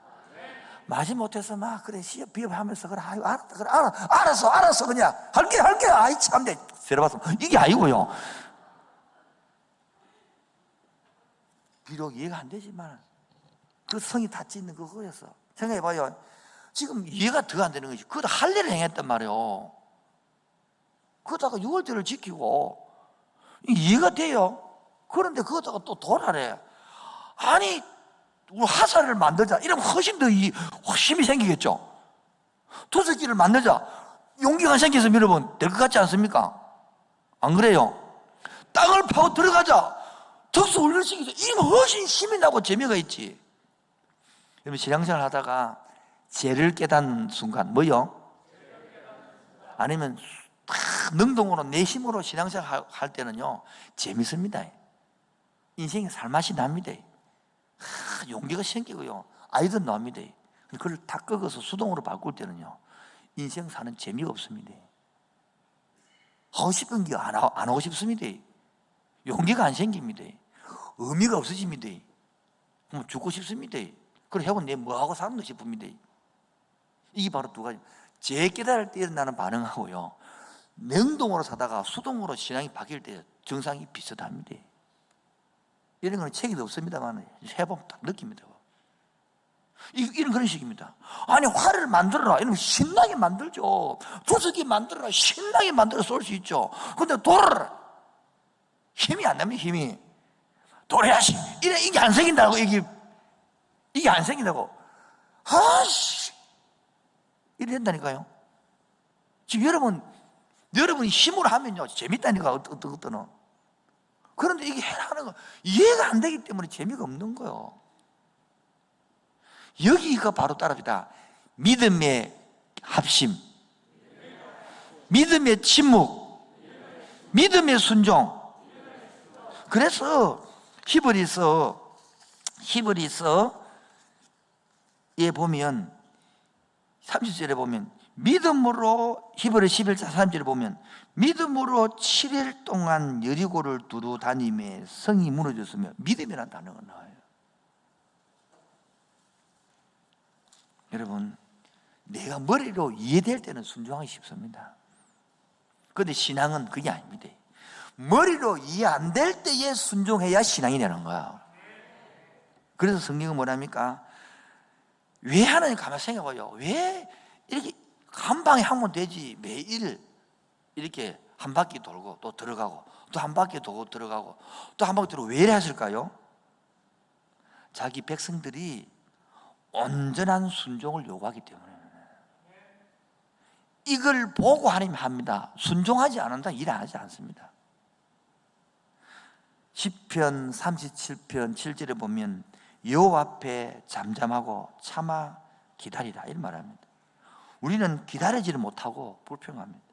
[SPEAKER 1] 마지못해서 막 그래 시업 비업하면서 그래 알았어 그냥 할게 아이 참내 세려봤으면 이게 아니고요. 비록 이해가 안 되지만 그 성이 닫혀 있는 그거였어. 생각해봐요. 지금 이해가 더 안 되는 것이, 그거다 할례를 행했단 말이에요. 그러다가 유월절을 지키고 이해가 돼요. 그런데 그거다가 또 돌아래. 아니 우리 화살을 만들자 이러면 훨씬 더 힘이 생기겠죠. 투석기를 만들자 용기가 안 생겨서 여러분 될 것 같지 않습니까? 안 그래요? 땅을 파고 들어가자 특수 훈련시키자 이러면 훨씬 힘이 나고 재미가 있지. 여러분 신앙생활 하다가 죄를 깨닫는 순간 뭐요? 아니면 능동으로 내 힘으로 신앙생활 할 때는요 재밌습니다. 인생이 살맛이 납니다. 용기가 생기고요 아이도 나옵니다. 그걸 다 꺾어서 수동으로 바꿀 때는요 인생 사는 재미가 없습니다. 하고 싶은 게 안 하고 싶습니다. 용기가 안 생깁니다. 의미가 없어집니다. 죽고 싶습니다. 그래 해본 내 뭐하고 사는 거 싶습니다. 이게 바로 두 가지. 죄 깨달을 때 일어나는 반응하고요 능동으로 사다가 수동으로 신앙이 바뀔 때 증상이 비슷합니다. 이런 건 책에도 없습니다만 해보면 딱 느낍니다. 이런 그런 식입니다. 아니 활을 만들어라 이러면 신나게 만들죠. 조석기 만들어라 신나게 만들어 쏠 수 있죠. 근데 돌아라 힘이 안 납니다. 힘이 돌아야지 이게 안 생긴다고. 이게 안 생긴다고. 아씨 이래 된다니까요. 지금 여러분이 힘으로 하면요 재밌다니까. 어떤 것들은. 그런데 이게 하는 거 이해가 안 되기 때문에 재미가 없는 거예요. 여기가 바로 따라합니다. 믿음의 합심, 믿음의 침묵, 믿음의 순종. 그래서 히브리서에 보면 30절에 보면 믿음으로, 히브리 11장 3절에 보면 믿음으로 7일 동안 여리고를 두루 다니며 성이 무너졌으며 믿음이라는 단어가 나와요. 여러분 내가 머리로 이해될 때는 순종하기 쉽습니다. 그런데 신앙은 그게 아닙니다. 머리로 이해 안 될 때에 순종해야 신앙이 되는 거야. 그래서 성경은 뭐랍니까? 왜 하나님 가만히 생각해봐요. 왜 이렇게 한 방에 하면 되지 매일 이렇게 한 바퀴 돌고 또 들어가고 또 한 바퀴 돌고 들어가고 또 한 바퀴 돌고 왜 이래 했을까요? 자기 백성들이 온전한 순종을 요구하기 때문에. 이걸 보고 하나님 합니다. 순종하지 않는다 일 안 하지 않습니다. 시편 37편 7절에 보면 여호와 앞에 잠잠하고 참아 기다리라 이런 말합니다. 우리는 기다리지를 못하고 불평합니다.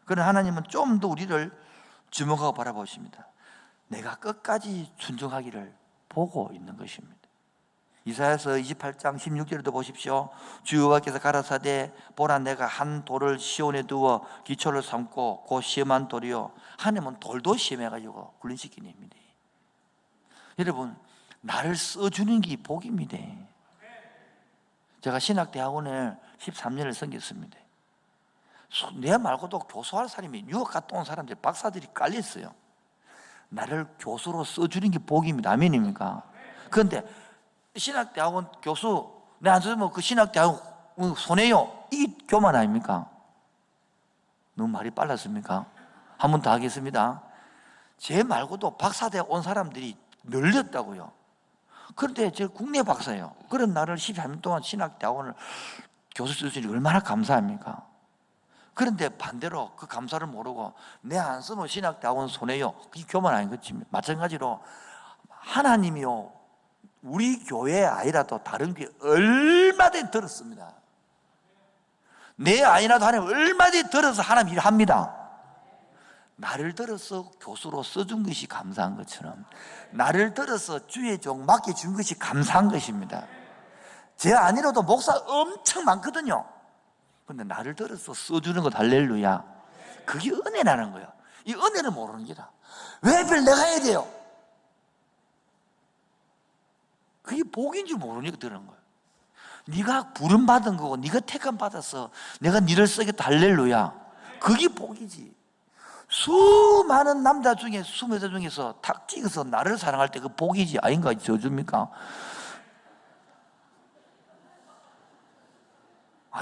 [SPEAKER 1] 그러나 하나님은 좀 더 우리를 주목하고 바라보십니다. 내가 끝까지 순종하기를 보고 있는 것입니다. 이사야서 28장 16절에도 보십시오. 주 여호와께서 가라사대 보라 내가 한 돌을 시온에 두어 기초를 삼고 곧 시험한 돌이요. 하나님은 돌도 시험해가지고 훈련시키는 입니다. 여러분 나를 써주는 게 복입니다. 제가 신학대학원을 13년을 섬겼습니다. 내 말고도 교수할 사람이 유학 갔다 온 사람들 박사들이 깔렸어요. 나를 교수로 써주는 게 복입니다. 아멘입니까? 그런데 신학대학원 교수 내가 안 써주면 그 신학대학원 손해요. 이게 교만 아닙니까? 너무 말이 빨랐습니까? 한 번 더 하겠습니다. 제 말고도 박사대학 온 사람들이 늘렸다고요. 그런데 저 국내 박사예요. 그런 나를 13년 동안 신학대학원을 교수 써주니 얼마나 감사합니까? 그런데 반대로 그 감사를 모르고 내 안 쓰면 신학대학원 손해요. 그게 교만 아닌 거지. 마찬가지로 하나님이요 우리 교회 아이라도 다른 교회 얼마든지 들었습니다. 내 아이라도 하나님 얼마든지 들어서 하나님 일합니다. 나를 들어서 교수로 써준 것이 감사한 것처럼 나를 들어서 주의 종 맡겨준 것이 감사한 것입니다. 제 아니라도 목사 엄청 많거든요. 그런데 나를 들어서 써주는 것 할렐루야. 그게 은혜라는 거예요. 이 은혜를 모르는 게다. 왜 하필 내가 해야 돼요? 그게 복인 줄 모르니까 들은 거예요. 네가 부름받은 거고 네가 택함 받아서 내가 네를 쓰겠다 할렐루야. 그게 복이지. 수많은 남자 중에 20여자 중에서 탁 찍어서 나를 사랑할 때 그 복이지 아닌가 저줍니까?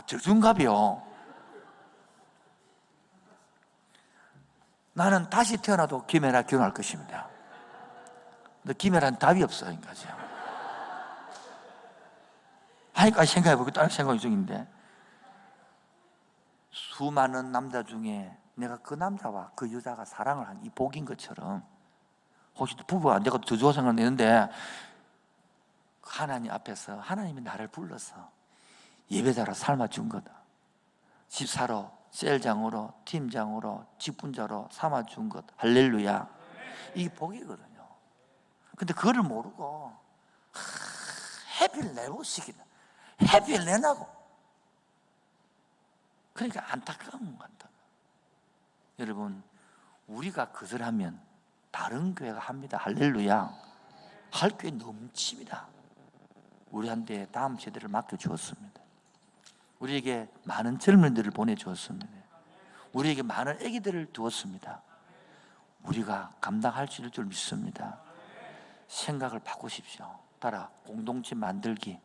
[SPEAKER 1] 저준갑이요. 나는 다시 태어나도 김혜라 결혼할 것입니다. 근데 김혜라는 답이 없어, 지금까지. 하니까 생각해보고 다른 생각 중인데, 수많은 남자 중에 내가 그 남자와 그 여자가 사랑을 한 이 복인 것처럼, 혹시 부부가 내가 저주가 생각내는데, 하나님 앞에서 하나님이 나를 불러서 예배자로 삶아준 거다. 집사로, 셀장으로, 팀장으로, 직분자로 삼아준 것. 할렐루야. 이게 복이거든요. 근데 그거를 모르고 해피를 내보시기는, 해피를 내라고. 그러니까 안타까운 것 같다. 여러분, 우리가 그것을 하면 다른 교회가 합니다. 할렐루야. 할 교회 넘칩니다. 우리한테 다음 세대를 맡겨주었습니다. 우리에게 많은 젊은이들을 보내주었습니다. 우리에게 많은 아기들을 두었습니다. 우리가 감당할 수 있을 줄 믿습니다. 생각을 바꾸십시오. 따라, 공동체 만들기.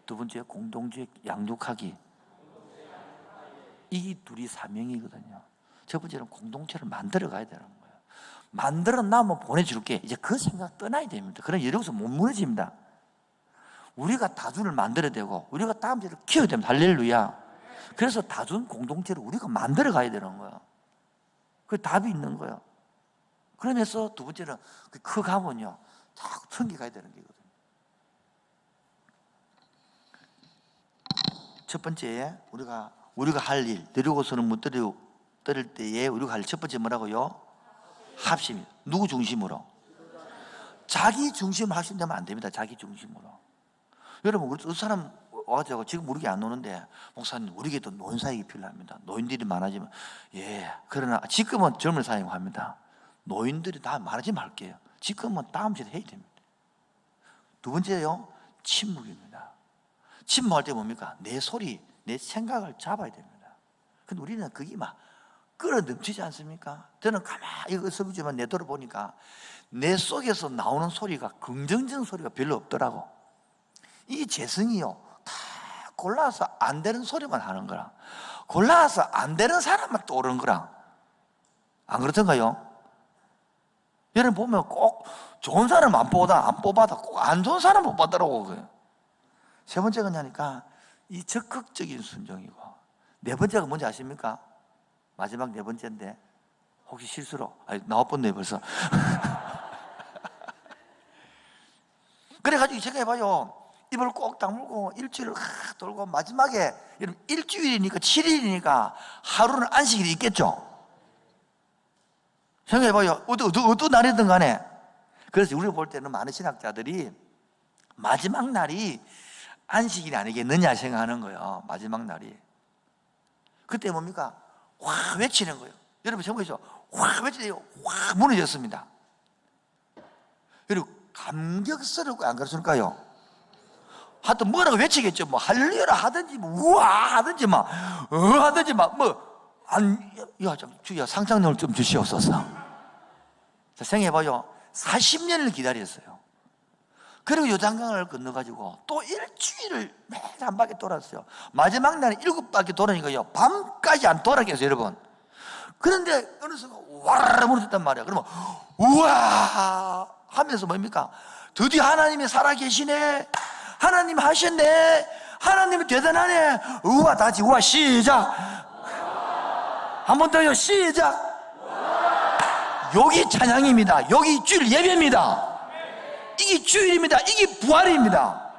[SPEAKER 1] 두 번째, 공동체 양육하기. 이 둘이 사명이거든요. 첫 번째는 공동체를 만들어 가야 되는 거예요. 만들어 놔면 보내줄게. 이제 그 생각 떠나야 됩니다. 그럼 여기서 못 무너집니다. 우리가 다준을 만들어야 되고, 우리가 다음 세대를 키워야 됩니다. 할렐루야. 그래서 다준 공동체를 우리가 만들어 가야 되는 거예요. 그 답이 있는 거예요. 그러면서 두 번째는 그 가면요, 자꾸 섬겨가야 되는 거거든요. 첫 번째, 우리가 할 일, 들이고서는 못 들을 때에 우리가 할 첫 번째 뭐라고요? 합심. 누구 중심으로? 자기 중심으로 하시면 안 됩니다. 자기 중심으로. 여러분, 우리 사람 와가지고 지금 우리 게 안 노는데, 목사님, 우리에게도 노인 사역이 필요합니다. 노인들이 많아지면, 그러나 지금은 젊은 사역합니다. 노인들이 다 많아지면 할게요. 지금은 다음 주에 해야 됩니다. 두 번째요, 침묵입니다. 침묵할 때 뭡니까? 내 소리, 내 생각을 잡아야 됩니다. 근데 우리는 그게 막 끌어 넘치지 않습니까? 저는 가만히 이거 서보지만 내 돌아보니까 내 속에서 나오는 소리가 긍정적인 소리가 별로 없더라고. 이 재성이요, 다 골라서 안 되는 소리만 하는 거라. 골라서 안 되는 사람만 떠오르는 거라. 안 그렇던가요? 여러분 보면 꼭 좋은 사람 안 뽑아다 꼭 안 좋은 사람 못 받더라고. 세 번째가 뭐냐니까 이 적극적인 순종이고, 네 번째가 뭔지 아십니까? 마지막 네 번째인데, 혹시 실수로 나와봤네 벌써. 그래가지고 생각해봐요. 입을 꼭 다물고 일주일을 돌고, 마지막에 일주일이니까 7일이니까 하루는 안식일이 있겠죠. 생각해봐요. 어떤 날이든 간에. 그래서 우리가 볼 때는 많은 신학자들이 마지막 날이 안식일이 아니겠느냐 생각하는 거예요. 마지막 날이. 그때 뭡니까? 확 외치는 거예요. 여러분 생각해보죠. 확 외치세요. 확 무너졌습니다. 그리고 감격스럽고 안 그렇습니까요? 하여튼 뭐라고 외치겠죠. 뭐 할렐루야 하든지, 뭐 우와 하든지, 막 하든지, 막 주여 상상력을 좀 주시옵소서. 자, 생각해봐요. 40년을 기다렸어요. 그리고 요단강을 건너가지고 또 일주일을 매일 한 바퀴 돌았어요. 마지막 날에 7바퀴 돌으니까요, 밤까지 안 돌았겠어요, 여러분. 그런데 어느 순간 와르르 무너졌단 말이야. 그러면 우와 하면서 뭡니까? 드디어 하나님이 살아계시네, 하나님 하셨네, 하나님이 대단하네. 우와, 다시 우와, 시작. 한 번 더요, 시작. 여기 찬양입니다. 여기 주일 예배입니다. 이게 주일입니다. 이게 부활입니다.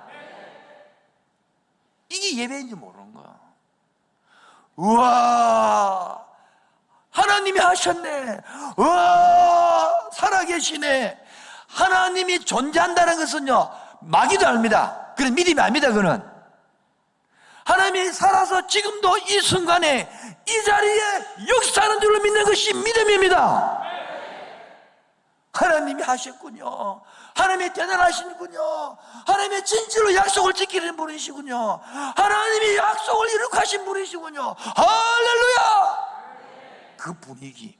[SPEAKER 1] 이게 예배인지 모르는 거야. 우와, 하나님이 하셨네. 우와, 살아계시네. 하나님이 존재한다는 것은요, 마귀도 압니다. 그건 믿음이 아닙니다. 그는 하나님이 살아서 지금도 이 순간에 이 자리에 역사하는 줄로 믿는 것이 믿음입니다. 하나님이 하셨군요. 하나님이 대단하시군요. 하나님이 진실로 약속을 지키는 분이시군요. 하나님이 약속을 이룩하신 분이시군요. 할렐루야. 그 분위기,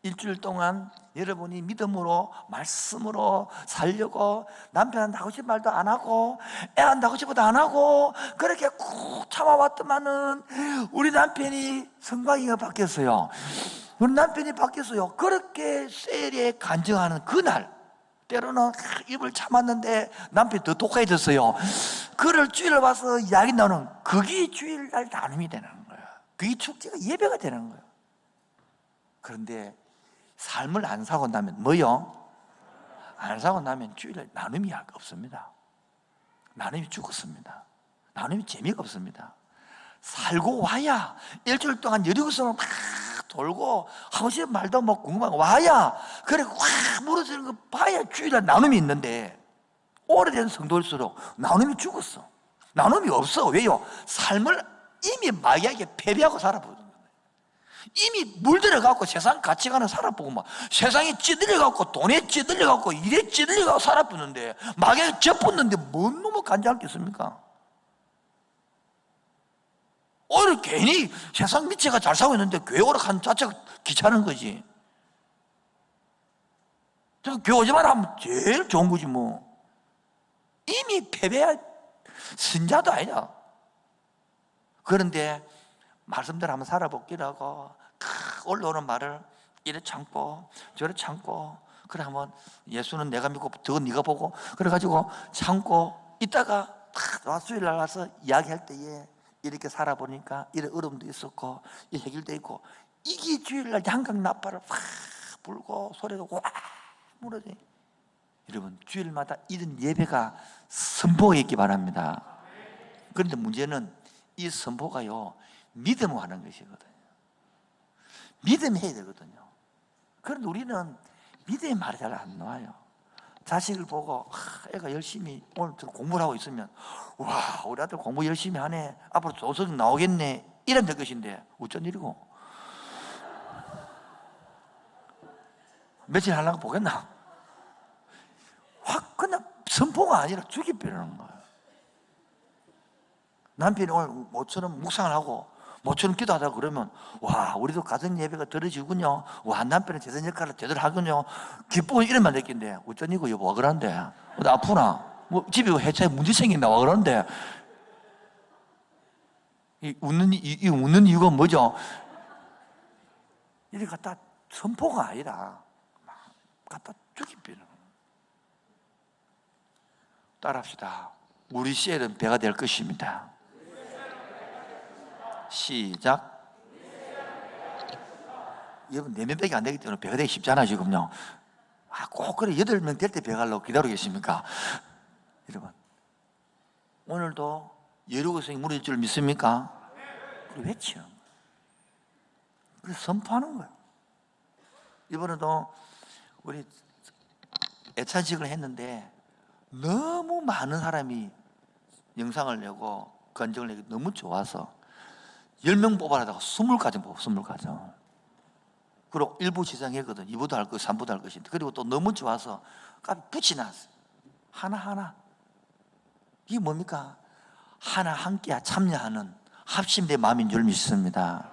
[SPEAKER 1] 일주일 동안 여러분이 믿음으로 말씀으로 살려고 남편한테 하고 싶은 말도 안 하고 애한테 하고 싶어도 안 하고 그렇게 꾹 참아왔더만은 우리 남편이 성광이가 바뀌었어요. 우리 남편이 바뀌었어요. 그렇게 세리에 간증하는 그날, 때로는 입을 참았는데 남편이 더 독해졌어요. 그를 주일을 와서 이야기 나누는, 그게 주일날 나눔이 되는 거예요. 그게 축제가 예배가 되는 거예요. 그런데 삶을 안 사고 나면 뭐요? 안 사고 나면 주일날 나눔이 없습니다. 나눔이 죽었습니다. 나눔이 재미가 없습니다. 살고 와야 일주일 동안 여리고성을 막 돌고 하고 싶은 말도 뭐 궁금하고 와야 그래 확 무너지는 거 봐야 주일날 나눔이 있는데, 오래된 성도일수록 나눔이 죽었어. 나눔이 없어. 왜요? 삶을 이미 마귀에게 패배하고 살아보는 거예요. 이미 물들어갖고 세상 가치관을 살아보고 막 세상에 찌들려갖고 돈에 찌들려갖고 일에 찌들려갖고 살아보는데, 마귀에게 접붙는데 뭔 놈의 간장겠습니까? 오늘 괜히 세상 미치가 잘 살고 있는데 교회 오락하는 자체가 귀찮은 거지. 교회 오지만 하면 제일 좋은 거지 뭐. 이미 패배한 신자도 아니야. 그런데 말씀대로 한번 살아보기로 하고 올라오는 말을 이래 참고 저래 참고, 그래 한번 예수는 내가 믿고 저건 네가 보고 그래가지고 참고 있다가 딱 수요일날 와서 이야기할 때에 이렇게 살아보니까 이런 어려움도 있었고 이 해결돼 있고, 이게 주일날 양각 나팔을 확 불고 소리도 와 무너져. 여러분, 주일마다 이런 예배가 선포가 있기 바랍니다. 그런데 문제는 이 선포가요, 믿음으로 하는 것이거든요. 믿음해야 되거든요. 그런데 우리는 믿음의 말이 잘 안 나와요. 자식을 보고 애가 열심히 오늘 공부를 하고 있으면 와, 우리 아들 공부 열심히 하네, 앞으로 조석 나오겠네, 이러면 될 것인데 어쩐 일이고 며칠 하려고 보겠나? 확 그냥 선포가 아니라 죽이버리는 거예요. 남편이 오늘 모처럼 묵상을 하고 모처럼 기도하다 그러면 와, 우리도 가정 예배가 들어지군요. 와, 남편은 재선 역할을 제대로 하군요. 기쁘고 이러면 느낀데 어쩐 이고 여보 와 그러는데 어디 아프나? 뭐 집에 해차에 문제 생긴다 와 그러는데, 이 웃는 이유가 뭐죠? 이렇게 갖다 선포가 아니라 막 갖다 죽이버리는 거예요. 따라합시다. 우리 씨엘은 배가 될 것입니다. 시작. 여러분 4명밖에 안 되기 때문에 배가 되기 쉽잖아 지금요. 꼭 그래 8명 될 때 배가 하려고 기다리고 계십니까? 여러분, 오늘도 여리고성이 무너질 줄 믿습니까? 그리고 외쳐. 그래서 선포하는 거예요. 이번에도 우리 애찬식을 했는데 너무 많은 사람이 영상을 내고 건정을 내고 너무 좋아서 10명 뽑아라다가 20가정 뽑아, 20가정. 그리고 일부 지정했거든. 2부도 할 것, 3부도 할 것인데. 그리고 또 너무 좋아서 값이 붙여놨어. 하나하나. 이게 뭡니까? 하나 함께 참여하는 합심된 마음인 줄 믿습니다.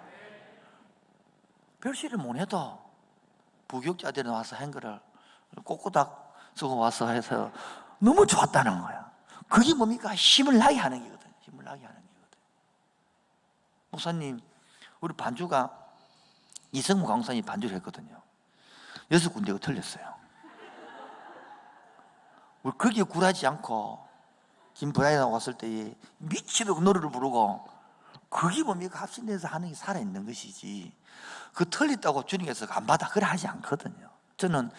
[SPEAKER 1] 별시를 못해도 부교육자들이 와서 한 거를 꼬꼬닥 쓰고 와서 해서 너무 좋았다는 거야. 그게 뭡니까? 힘을 나게 하는 거거든. 힘을 나게 하는 거거든. 목사님, 우리 반주가 이성무 강사님이 반주를 했거든요. 6군데가 틀렸어요. 우리 거기에 굴하지 않고 김브라이가 왔을 때에 미치도록 노래를 부르고, 그게 뭡니까? 합심돼서 하는 게 살아있는 것이지, 그 틀렸다고 주님께서 안 받아 그래 하지 않거든요. 저는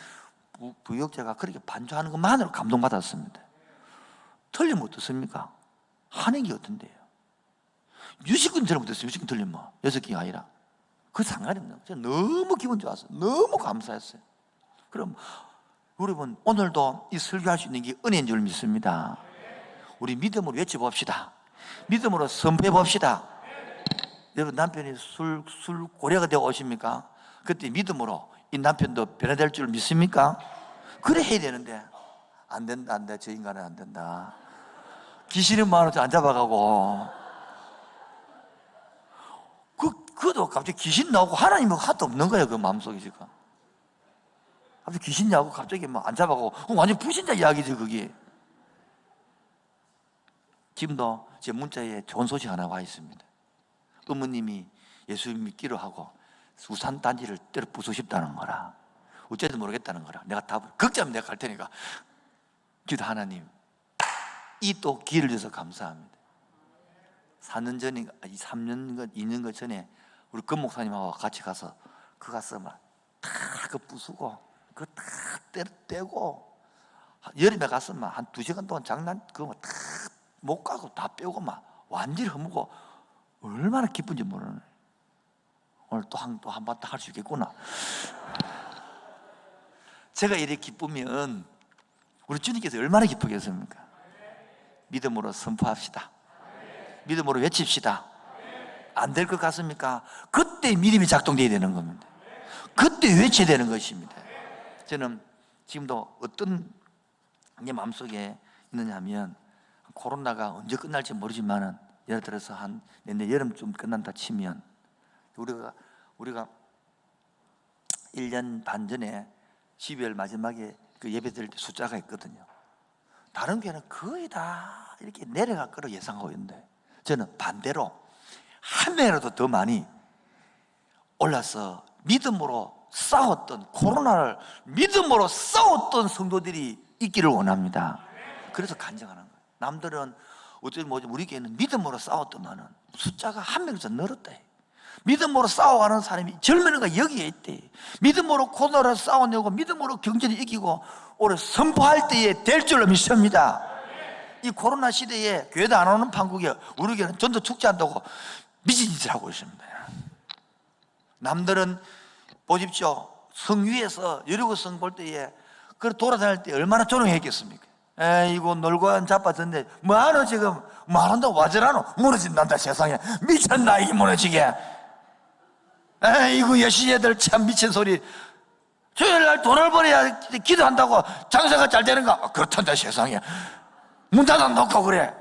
[SPEAKER 1] 부역자가 그렇게 반주하는 것만으로 감동받았습니다. 틀리면 어떻습니까? 하는 게 어떤데요? 60군 틀리면 어땠어요? 60군 틀리면 6개가 아니라. 그 상관이 없는 거예요. 제가 너무 기분 좋았어요. 너무 감사했어요. 그럼 여러분, 오늘도 이 설교할 수 있는 게 은혜인 줄 믿습니다. 우리 믿음으로 외쳐봅시다. 믿음으로 선포해 봅시다. 여러분, 남편이 술 고래가 되어 오십니까? 그때 믿음으로 이 남편도 변화될 줄 믿습니까? 그래 해야 되는데 안 된다, 안 돼. 저 인간은 안 된다. 귀신은 마음을 안 잡아가고, 그도 갑자기 귀신 나오고 하나님은 하나도 없는 거예요. 그 마음속에 지금. 갑자기 귀신냐고 갑자기 뭐 안 잡아가고 완전 불신자 이야기죠 그게. 지금도 제 문자에 좋은 소식 하나 와 있습니다. 어머님이 예수 믿기로 하고 우산 단지를 때려 부수고 싶다는 거라. 어째도 모르겠다는 거라. 내가 답을 걱정하면 내가 갈 테니까 기도 하나님 이 또 기회를 줘서 감사합니다. 4년 전인가 3년 2년 전에 우리 금 목사님하고 같이 가서 그 가서 막 다 그 부수고 그 다 떼고 여름에 가서 막 한 2시간 동안 장난 그거 다 못 가고 다 빼고 막 완전히 허무고 얼마나 기쁜지 모르네. 오늘 또 한 번 더 할 수 있겠구나. 제가 이렇게 기쁘면 우리 주님께서 얼마나 기쁘겠습니까? 믿음으로 선포합시다. 믿음으로 외칩시다. 안 될 것 같습니까? 그때 믿음이 작동되어야 되는 겁니다. 그때 외쳐야 되는 것입니다. 저는 지금도 어떤 게 마음속에 있느냐 하면 코로나가 언제 끝날지 모르지만은 예를 들어서 한 내년 여름쯤 끝난다 치면 우리가 1년 반 전에 12월 마지막에 그 예배 드릴 때 숫자가 있거든요. 다른 교회는 거의 다 이렇게 내려갈 거로 예상하고 있는데 저는 반대로 한 명이라도 더 많이 올라서 믿음으로 싸웠던 코로나를 믿음으로 싸웠던 성도들이 있기를 원합니다. 그래서 간증하는 거예요. 남들은 어쩌면 뭐지 우리 교회는 믿음으로 싸웠더만은 숫자가 한 명에서 늘었다. 믿음으로 싸워가는 사람이 젊은 애가 여기에 있대. 믿음으로 코로나를 싸워내고 믿음으로 경제를 이기고 올해 선포할 때에 될 줄로 믿습니다. 이 코로나 시대에 교회도 안 오는 판국에 우리 교회는 전도 축제한다고 미친 짓을 하고 있습니다. 남들은 보십시오. 성 위에서 여리고 성 볼 때에 그 돌아다닐 때 얼마나 조롱했겠습니까? 에이고 놀고 자빠졌는데 뭐하노 지금 뭐한다고 와저라노 무너진단다 세상에 미쳤나 이 무너지게. 에이구 여신 애들 참 미친 소리. 주일날 돈을 벌어야 기도한다고 장사가 잘 되는가? 그렇단다 세상에. 문 닫아놓고 그래.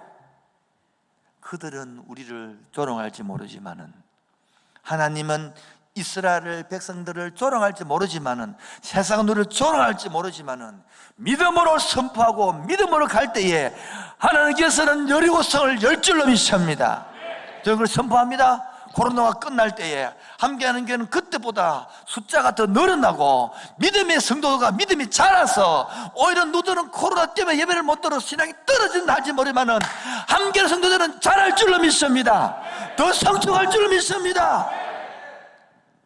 [SPEAKER 1] 그들은 우리를 조롱할지 모르지만은 하나님은 이스라엘 백성들을 조롱할지 모르지만은 세상은 우리를 조롱할지 모르지만은 믿음으로 선포하고 믿음으로 갈 때에 하나님께서는 여리고성을 열 줄로 믿습니다. 저는 그걸 선포합니다. 코로나가 끝날 때에 함께하는 교회는 그때보다 숫자가 더 늘어나고 믿음의 성도가 믿음이 자라서 오히려 누들은 코로나 때문에 예배를 못 들어서 신앙이 떨어진다 할지 모르지만은 함께하는 성도들은 자랄 줄로 믿습니다. 더 성숙할 줄로 믿습니다.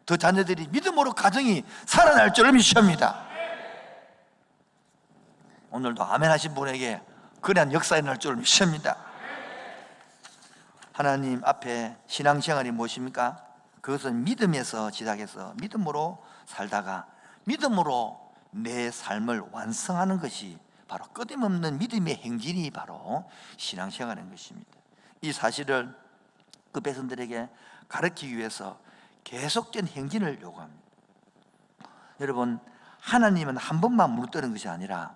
[SPEAKER 1] 더 자녀들이 믿음으로 가정이 살아날 줄로 믿습니다. 오늘도 아멘 하신 분에게 그러한 역사에 날 줄로 믿습니다. 하나님 앞에 신앙생활이 무엇입니까? 그것은 믿음에서 시작해서 믿음으로 살다가 믿음으로 내 삶을 완성하는 것이 바로 끊임없는 믿음의 행진이 바로 신앙생활인 것입니다. 이 사실을 그 백성들에게 가르치기 위해서 계속된 행진을 요구합니다. 여러분, 하나님은 한 번만 물들는 것이 아니라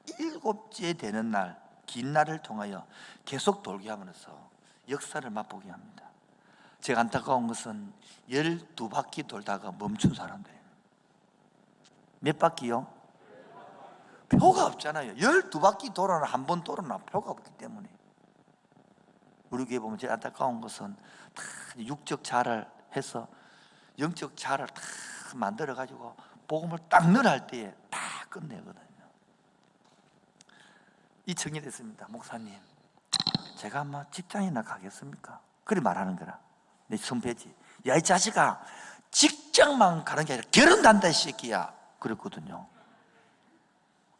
[SPEAKER 1] 7째 되는 날, 긴 날을 통하여 계속 돌게 하면서 역사를 맛보게 합니다. 제가 안타까운 것은 12바퀴 돌다가 멈춘 사람들이에요. 몇 바퀴요? 표가 없잖아요. 12바퀴 돌아나 한 번 돌아나 표가 없기 때문에. 우리 교회 보면 제일 안타까운 것은 다 육적 자를 해서 영적 자를 다 만들어가지고 복음을 딱 늘할 때에 다 끝내거든요. 이 정리됐습니다. 목사님, 제가 아마 직장이나 가겠습니까? 그래 말하는 거라. 내 선배지. 야, 이 자식아, 직장만 가는 게 아니라 결혼한다 이 새끼야. 그랬거든요.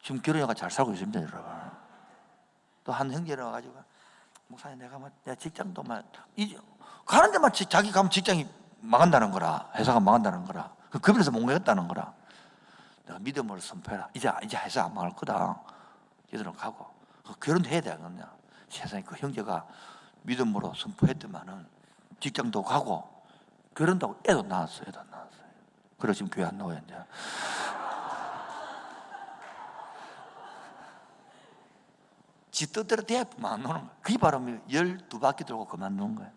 [SPEAKER 1] 지금 결혼해가 잘 살고 있습니다, 여러분. 또 한 형제를 와가지고 목사님, 내가 뭐 직장도 가는 데만 자기 가면 직장이 망한다는 거라. 회사가 망한다는 거라. 그 급여에서 못 가겠다는 거라. 내가 믿음으로 선포해라. 이제 회사 안 망할 거다. 얘들은 가고 결혼도 해야 되겠냐. 세상에 그 형제가 믿음으로 선포했더만은 직장도 가고 결혼도 하고 애도 낳았어요. 그래서 지금 교회 안 나와요. 이제. 지 뜻대로 대학만 안 노는 거예요. 그게 바로 12바퀴 돌고 그만두는 거예요.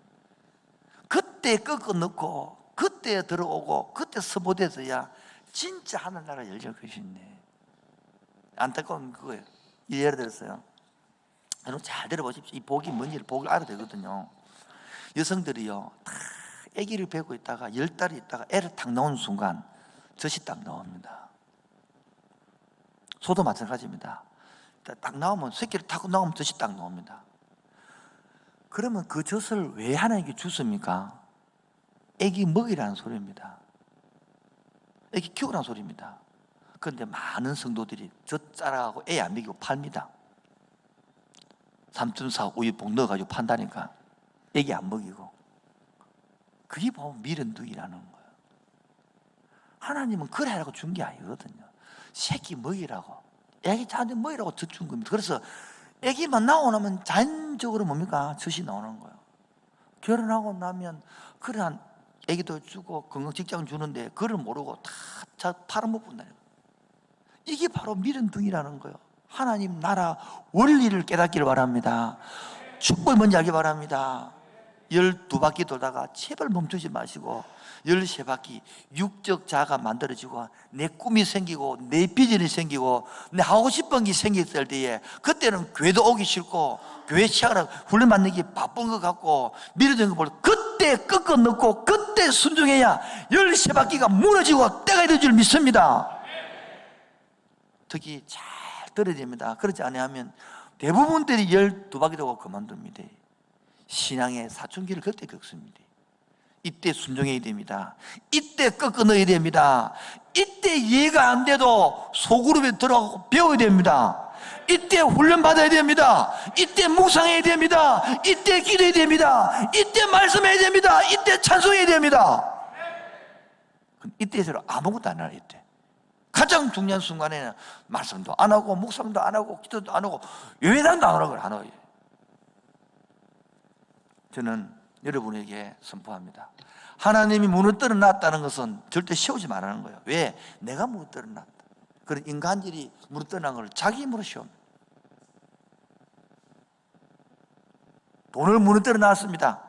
[SPEAKER 1] 그때 꺾어 넣고 그때 들어오고 그때 서보돼서야 진짜 하늘나라 열릴 것이네. 안타까운 그거예요. 예를 들었어요. 여러분 잘 들어보십시오. 이 복이 뭔지를 복을 알아야 되거든요. 여성들이요, 다 아기를 배고 있다가 10달이 있다가 애를 탁 나오는 순간 젖이 딱 나옵니다. 소도 마찬가지입니다. 딱 나오면, 새끼를 타고 나오면 젖이 딱 나옵니다. 그러면 그 젖을 왜 하나님께 줬습니까? 아기 먹이라는 소리입니다. 아기 키우라는 소리입니다. 그런데 많은 성도들이 젖 짜라고 애 안 먹이고 팝니다. 3.4 우유봉 넣어가지고 판다니까. 애기 안 먹이고. 그게 바로 미련두기라는 거예요. 하나님은 그래 하라고 준 게 아니거든요. 새끼 먹이라고, 애기 자한테 먹이라고 젖 준 겁니다. 그래서 애기만 나오면 자연적으로 뭡니까? 젖이 나오는 거예요. 결혼하고 나면 그러한 애기도 주고 건강 직장 주는데 그걸 모르고 다 팔아먹는다는 거예요. 이게 바로 미련둥이라는 거예요. 하나님 나라 원리를 깨닫기를 바랍니다. 축복이 뭔지 알기 바랍니다. 12바퀴 돌다가 제발 멈추지 마시고 13바퀴 육적 자가 만들어지고 내 꿈이 생기고 내 비전이 생기고 내 하고 싶은 게 생겼을 때에, 그때는 교회도 오기 싫고 교회 시작하라 훈련 받는 게 바쁜 것 같고 미뤄진 거 보고 그때 꺾어 넣고 그때 순종해야 13바퀴가 무너지고 때가 될 줄 믿습니다. 특히 잘 들어야 됩니다. 그렇지 않으면 대부분들이 12바퀴 돌고 그만둡니다. 신앙의 사춘기를 그때 겪습니다. 이때 순종해야 됩니다. 이때 꺾어 넣어야 됩니다. 이때 이해가 안 돼도 소그룹에 들어가고 배워야 됩니다. 이때 훈련 받아야 됩니다. 이때 묵상해야 됩니다. 이때 기도해야 됩니다. 이때 말씀해야 됩니다. 이때 찬송해야 됩니다. 이때에서 아무것도 안 하라. 이때 가장 중요한 순간에는 말씀도 안 하고 묵상도 안 하고 기도도 안 하고 예배당도 안 하는 걸 안 하고. 저는 여러분에게 선포합니다. 하나님이 무너뜨려 놨다는 것은 절대 세우지 말라는 거예요. 왜? 내가 무너뜨려 놨다. 그런 인간들이 무너뜨려 놨는 걸 자기 힘으로 세웁니다. 돈을 무너뜨려 놨습니다.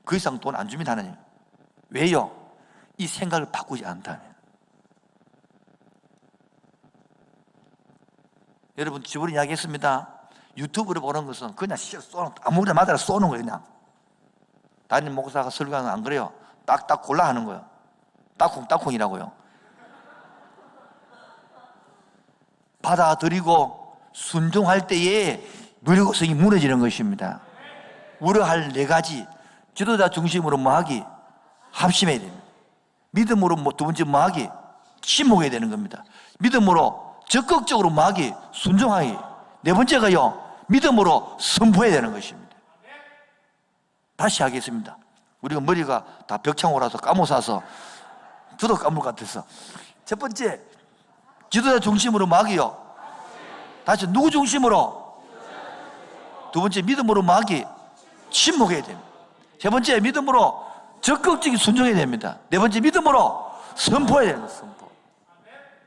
[SPEAKER 1] 그 이상 돈 안 줍니다, 하나님. 왜요? 이 생각을 바꾸지 않다면. 여러분, 지불 이야기했습니다. 유튜브를 보는 것은 그냥 쏘는, 아무거나 맞아라 쏘는 거예요. 그냥 담임 목사가 설교하는 건 안 그래요. 딱딱 골라 하는 거예요. 딱콩이라고요. 받아들이고 순종할 때에 무력성이 무너지는 것입니다. 우려할 4가지. 지도자 중심으로 뭐하기? 합심해야 됩니다. 믿음으로 두 번째 뭐하기? 침묵해야 되는 겁니다. 믿음으로 적극적으로 뭐하기? 순종하기. 4번째가요, 믿음으로 선포해야 되는 것입니다. 다시 하겠습니다. 우리가 머리가 다 벽창호라서 까무사서 저도 까물 것 같아서. 첫 번째, 지도자 중심으로 뭐하기요? 다시 누구 중심으로? 두 번째, 믿음으로 뭐하기? 침묵해야 됩니다. 세 번째, 믿음으로 적극적인 순종해야 됩니다. 네 번째, 믿음으로 선포해야 됩니다. 선포.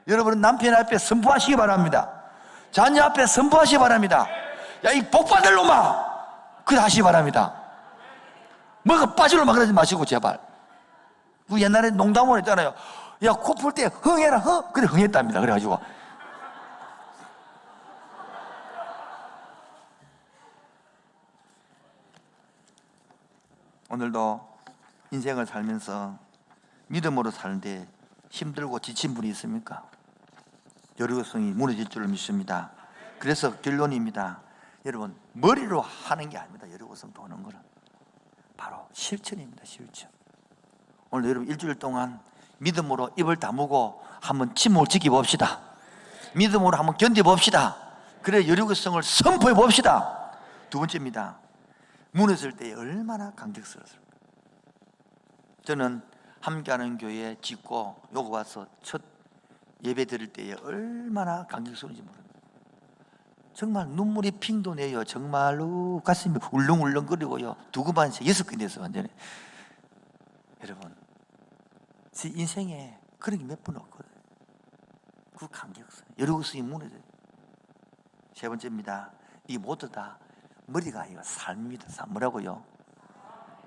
[SPEAKER 1] 여러분은 남편 앞에 선포하시기 바랍니다. 자녀 앞에 선포하시기 바랍니다. 야, 이 복 받을 놈아! 그래 하시기 바랍니다. 뭐가 빠질 놈아 그러지 마시고 제발. 그 옛날에 농담으로 했잖아요. 야, 코 풀 때 흥해라, 흥! 그래 흥했답니다. 그래가지고 오늘도 인생을 살면서 믿음으로 사는데 힘들고 지친 분이 있습니까? 여리고성이 무너질 줄 믿습니다. 그래서 결론입니다. 여러분, 머리로 하는 게 아닙니다. 여리고성 도는 거는 바로 실천입니다. 실천. 오늘 여러분 일주일 동안 믿음으로 입을 다무고 한번 침묵을 지켜봅시다. 믿음으로 한번 견뎌봅시다. 그래 여리고성을 선포해 봅시다. 두 번째입니다. 무너질 때 얼마나 감격스러웠을까. 저는 함께하는 교회 짓고 여기 와서 첫 예배 드릴 때에 얼마나 감격스러운지 모릅니다. 정말 눈물이 핑 도네요. 정말로 가슴이 울렁울렁거리고요. 두고반 6개 돼서 완전히. 여러분, 제 인생에 그런 게 몇 번 없거든요. 그 감격스러워. 여리고성이 무너져요. 세 번째입니다. 이 모두 다 머리가 아니고 삶입니다. 뭐라고요?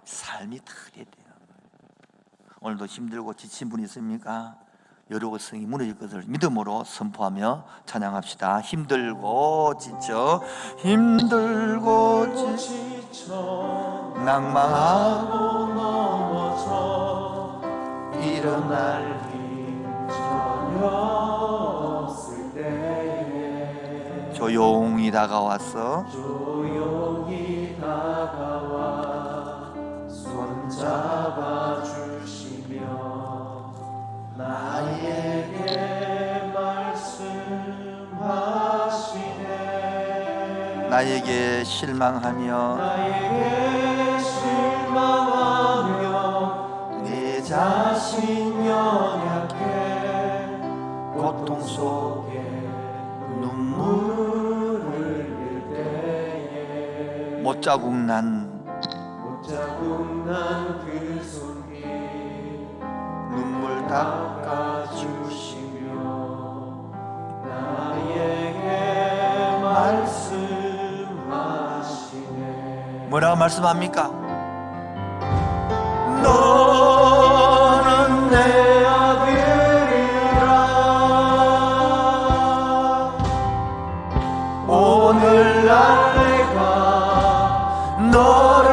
[SPEAKER 1] 삶이 다 돼야 돼요. 오늘도 힘들고 지친 분이 있습니까? 여리고 성이 무너질 것을 믿음으로 선포하며 찬양합시다. 힘들고 지쳐 낭망하고 넘어져 일어날 힘 전혀 없을 때에 조용히 다가와서 손잡아 주시며 나에게 말씀하시네. 나에게 실망하며 내 자신 연약해 고통 속에 눈물을 흘릴 때에 못자국 난 그 손길 눈물 닦아주시며 나에게 말씀하시네. 뭐라고 말씀합니까? 너는 내 아들이라. 오늘날 내가 너를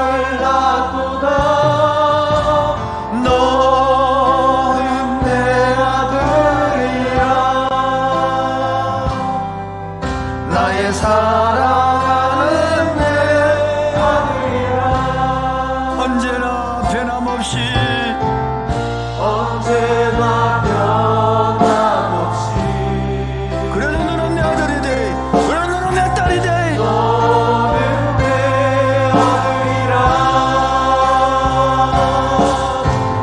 [SPEAKER 1] 사랑하는 내 아들이라. 언제나 변함없이 그래도 너는 내 아들이 돼. 그래도 너는 내 딸이 돼. 너는 내 아들이라.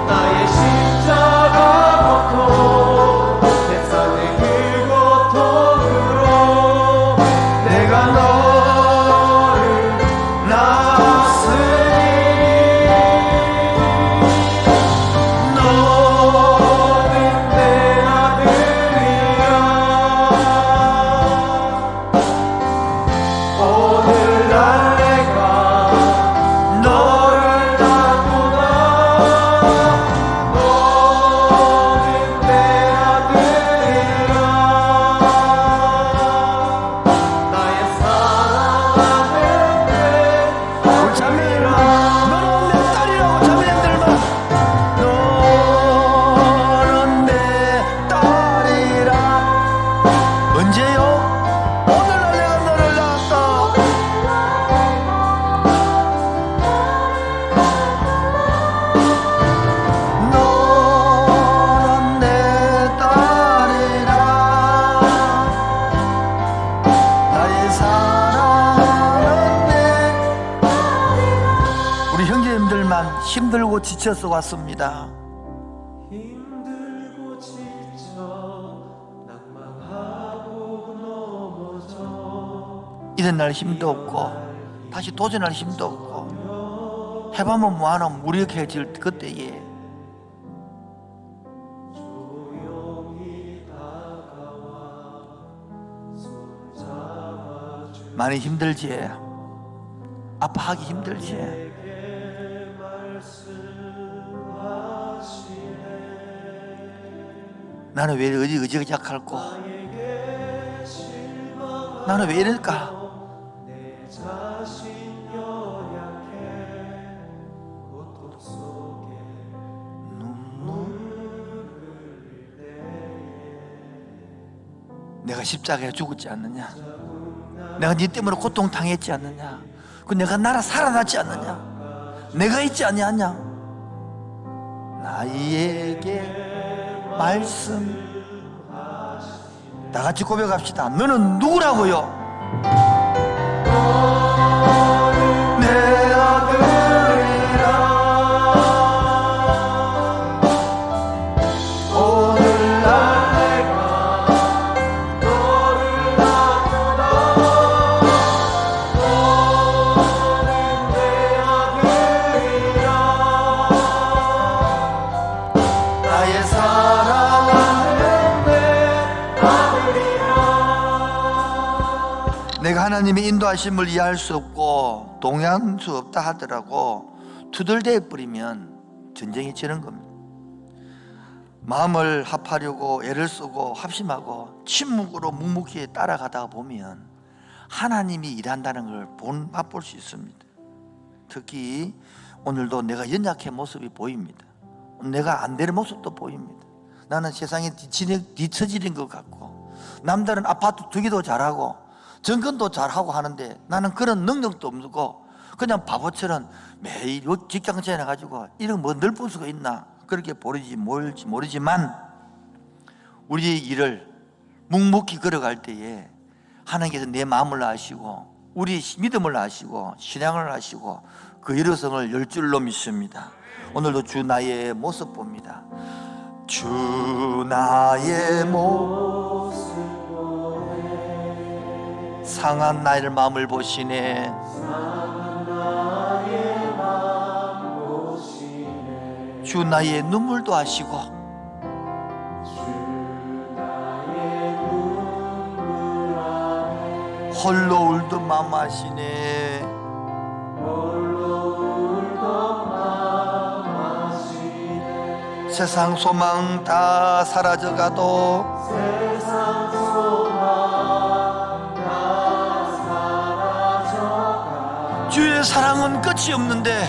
[SPEAKER 1] 나의 십자가 고통 내 삶의 그 고통으로 내가 너를 낳았으니 너는 내 아들이야. 오늘날 내가 너를 낳구나. 너는 내 아들이야. 나의 사랑하는 내 자매들아, 너는 내 딸이라고. 자매들만 너는 내 딸이라. 언제요? 오늘날 내가 너를 낳았다. 너는 내 딸이라. 나의 사랑하는 내. 우리 형제님들만 힘들고 지쳐서 왔습니다. 힘들고 지쳐 낭망하고 넘어져 일어날 힘도 없고 다시 도전할 힘도 없고 해보면 뭐하노 무력해질 그때에 많이 힘들지. 아파하기 힘들지. 나는 왜 의지가 약할꼬? 나는 왜 이럴까? 내가 십자가에 죽었지 않느냐? 내가 네 때문에 고통 당했지 않느냐? 그 내가 나라 살아났지 않느냐? 내가 있지 아니하냐? 나에게 말씀. 다 같이 고백합시다. 너는 누구라고요? 내 아들이라. 오늘날 내가 너를 낳구나. 너는 내 아들이라. 나의 사랑하는 내 아들이라. 내가 하나님의 인도하심을 이해할 수 없고 동의할 수 없다 하더라고 투덜대 버리면 전쟁이 치는 겁니다. 마음을 합하려고 애를 쓰고 합심하고 침묵으로 묵묵히 따라가다 보면 하나님이 일한다는 걸 맛볼 수 있습니다. 특히 오늘도 내가 연약한 모습이 보입니다. 내가 안 되는 모습도 보입니다. 나는 세상에 뒤처지는 것 같고, 남들은 아파트 투기도 잘하고 정권도 잘하고 하는데 나는 그런 능력도 없고 그냥 바보처럼 매일 직장생활 해가지고 이런 뭐 넓을 수가 있나 그렇게 모르지만 우리의 일을 묵묵히 걸어갈 때에 하나님께서 내 마음을 아시고 우리의 믿음을 아시고 신앙을 아시고 그 일성을 열 줄로 믿습니다. 오늘도 주 나의 모습 봅니다. 주 나의 모습 보네. 상한 나의 마음을 보시네. 주 나의 눈물도 아시고 홀로 울던 마음 아시네. 세상 소망 다 사라져가도 주의 사랑은 끝이 없는데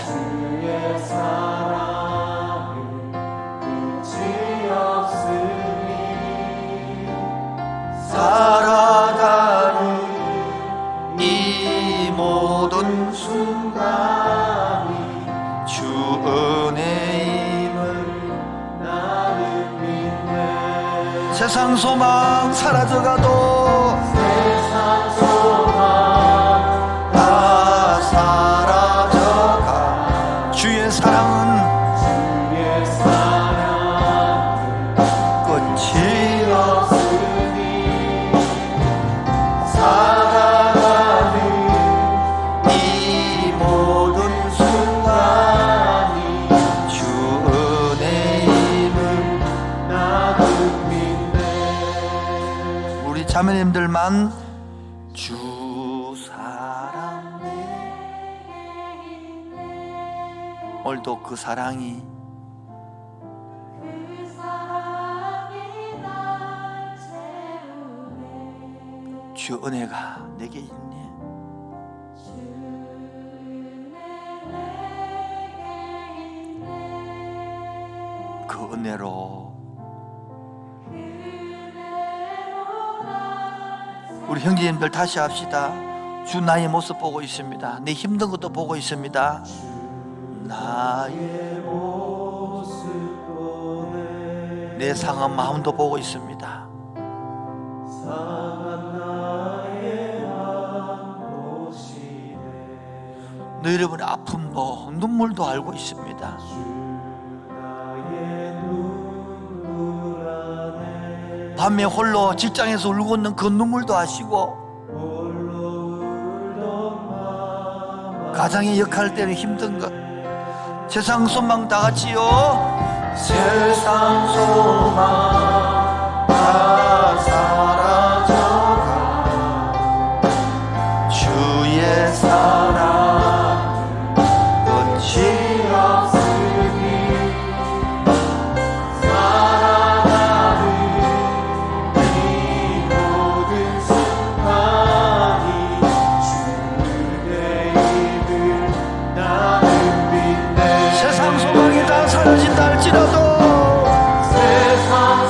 [SPEAKER 1] 살아가는 이 모든 순간이 주 은혜임을 나는 믿네. 세상 소망 사라져가도 세상 소망 다 사라져가 주의 사랑은 끝이 없으니 살아가는 이 모든 순간이 주 은혜임을 나도 믿네. 우리 자매님들만 주 사랑해. 오늘도 그 사랑이 주 은혜가 내게 있네. 그 은혜로 우리 형제님들 다시 합시다. 주 나의 모습 보고 있습니다. 내 힘든 것도 보고 있습니다. 나의 모습 보네. 내 상한 마음도 보고 있습니다. 너 여러분의 아픔도 눈물도 알고 있습니다. 밤에 홀로 직장에서 울고 있는 그 눈물도 아시고 가장의 역할 때문에 힘든 것 세상 소망 다 같이요. 세상 소망 다 사라져가 주의 사랑 끝이 없으니 살아가는 이 모든 순간이 주의 입을 나는 믿네. 세상 소망이 다 사라진다 할지라도 세상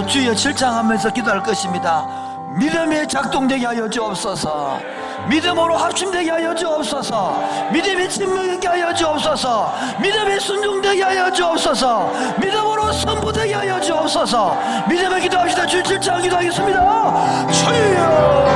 [SPEAKER 1] 오늘도 주여 질창하면서 기도할 것입니다. 믿음이 작동되게 하여 주옵소서. 믿음으로 합심되게 하여 주옵소서. 믿음이 침묵되게 하여 주옵소서. 믿음이 순종되게 하여 주옵소서. 믿음으로 선포되게 하여 주옵소서. 믿음을 기도합시다. 주여 질창 기도하겠습니다. 주여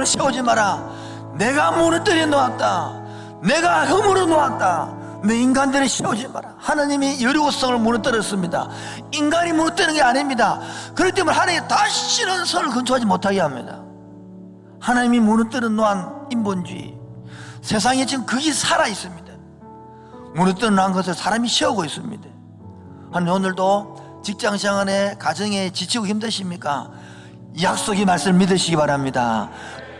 [SPEAKER 1] 세우지 마라. 내가 무너뜨려 놓았다. 내가 허물어 놓았다. 내 인간들을 세우지 마라. 하나님이 여리고성을 무너뜨렸습니다. 인간이 무너뜨리는 게 아닙니다. 그렇기 때문에 하나님이 다시는 성을 건축하지 못하게 합니다. 하나님이 무너뜨려 놓은 인본주의, 세상에 지금 그게 살아있습니다. 무너뜨려 놓은 것을 사람이 세우고 있습니다. 하나님, 오늘도 직장생활에 가정에 지치고 힘드십니까? 약속의 말씀을 믿으시기 바랍니다.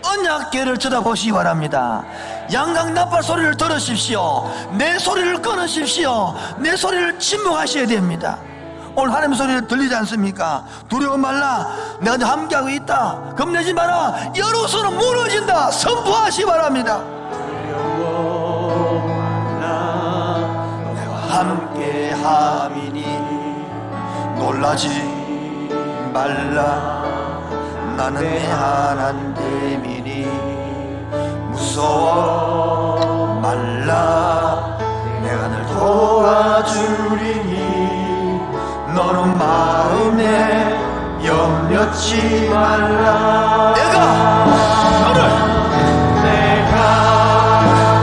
[SPEAKER 1] 언약궤를 쳐다보시기 바랍니다. 양강나팔 소리를 들으십시오. 내 소리를 끊으십시오. 내 소리를 침묵하셔야 됩니다. 오늘 하나님의 소리를 들리지 않습니까? 두려워 말라. 내가 너 함께하고 있다. 겁내지 마라. 여로서는 무너진다. 선포하시기 바랍니다. 두려워 말라. 내가 함께함이니 놀라지 말라. 나는 내 하나님이니 무서워 말라. 내가 널 도와주리니 너는 마음에 염려치 말라. 내가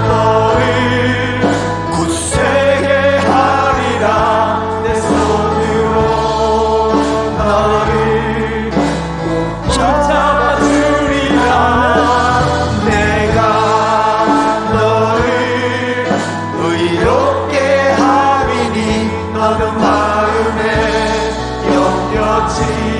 [SPEAKER 1] 너를 굳세게 하리라. 내 손으로 너를
[SPEAKER 2] 너는 마음에 염려지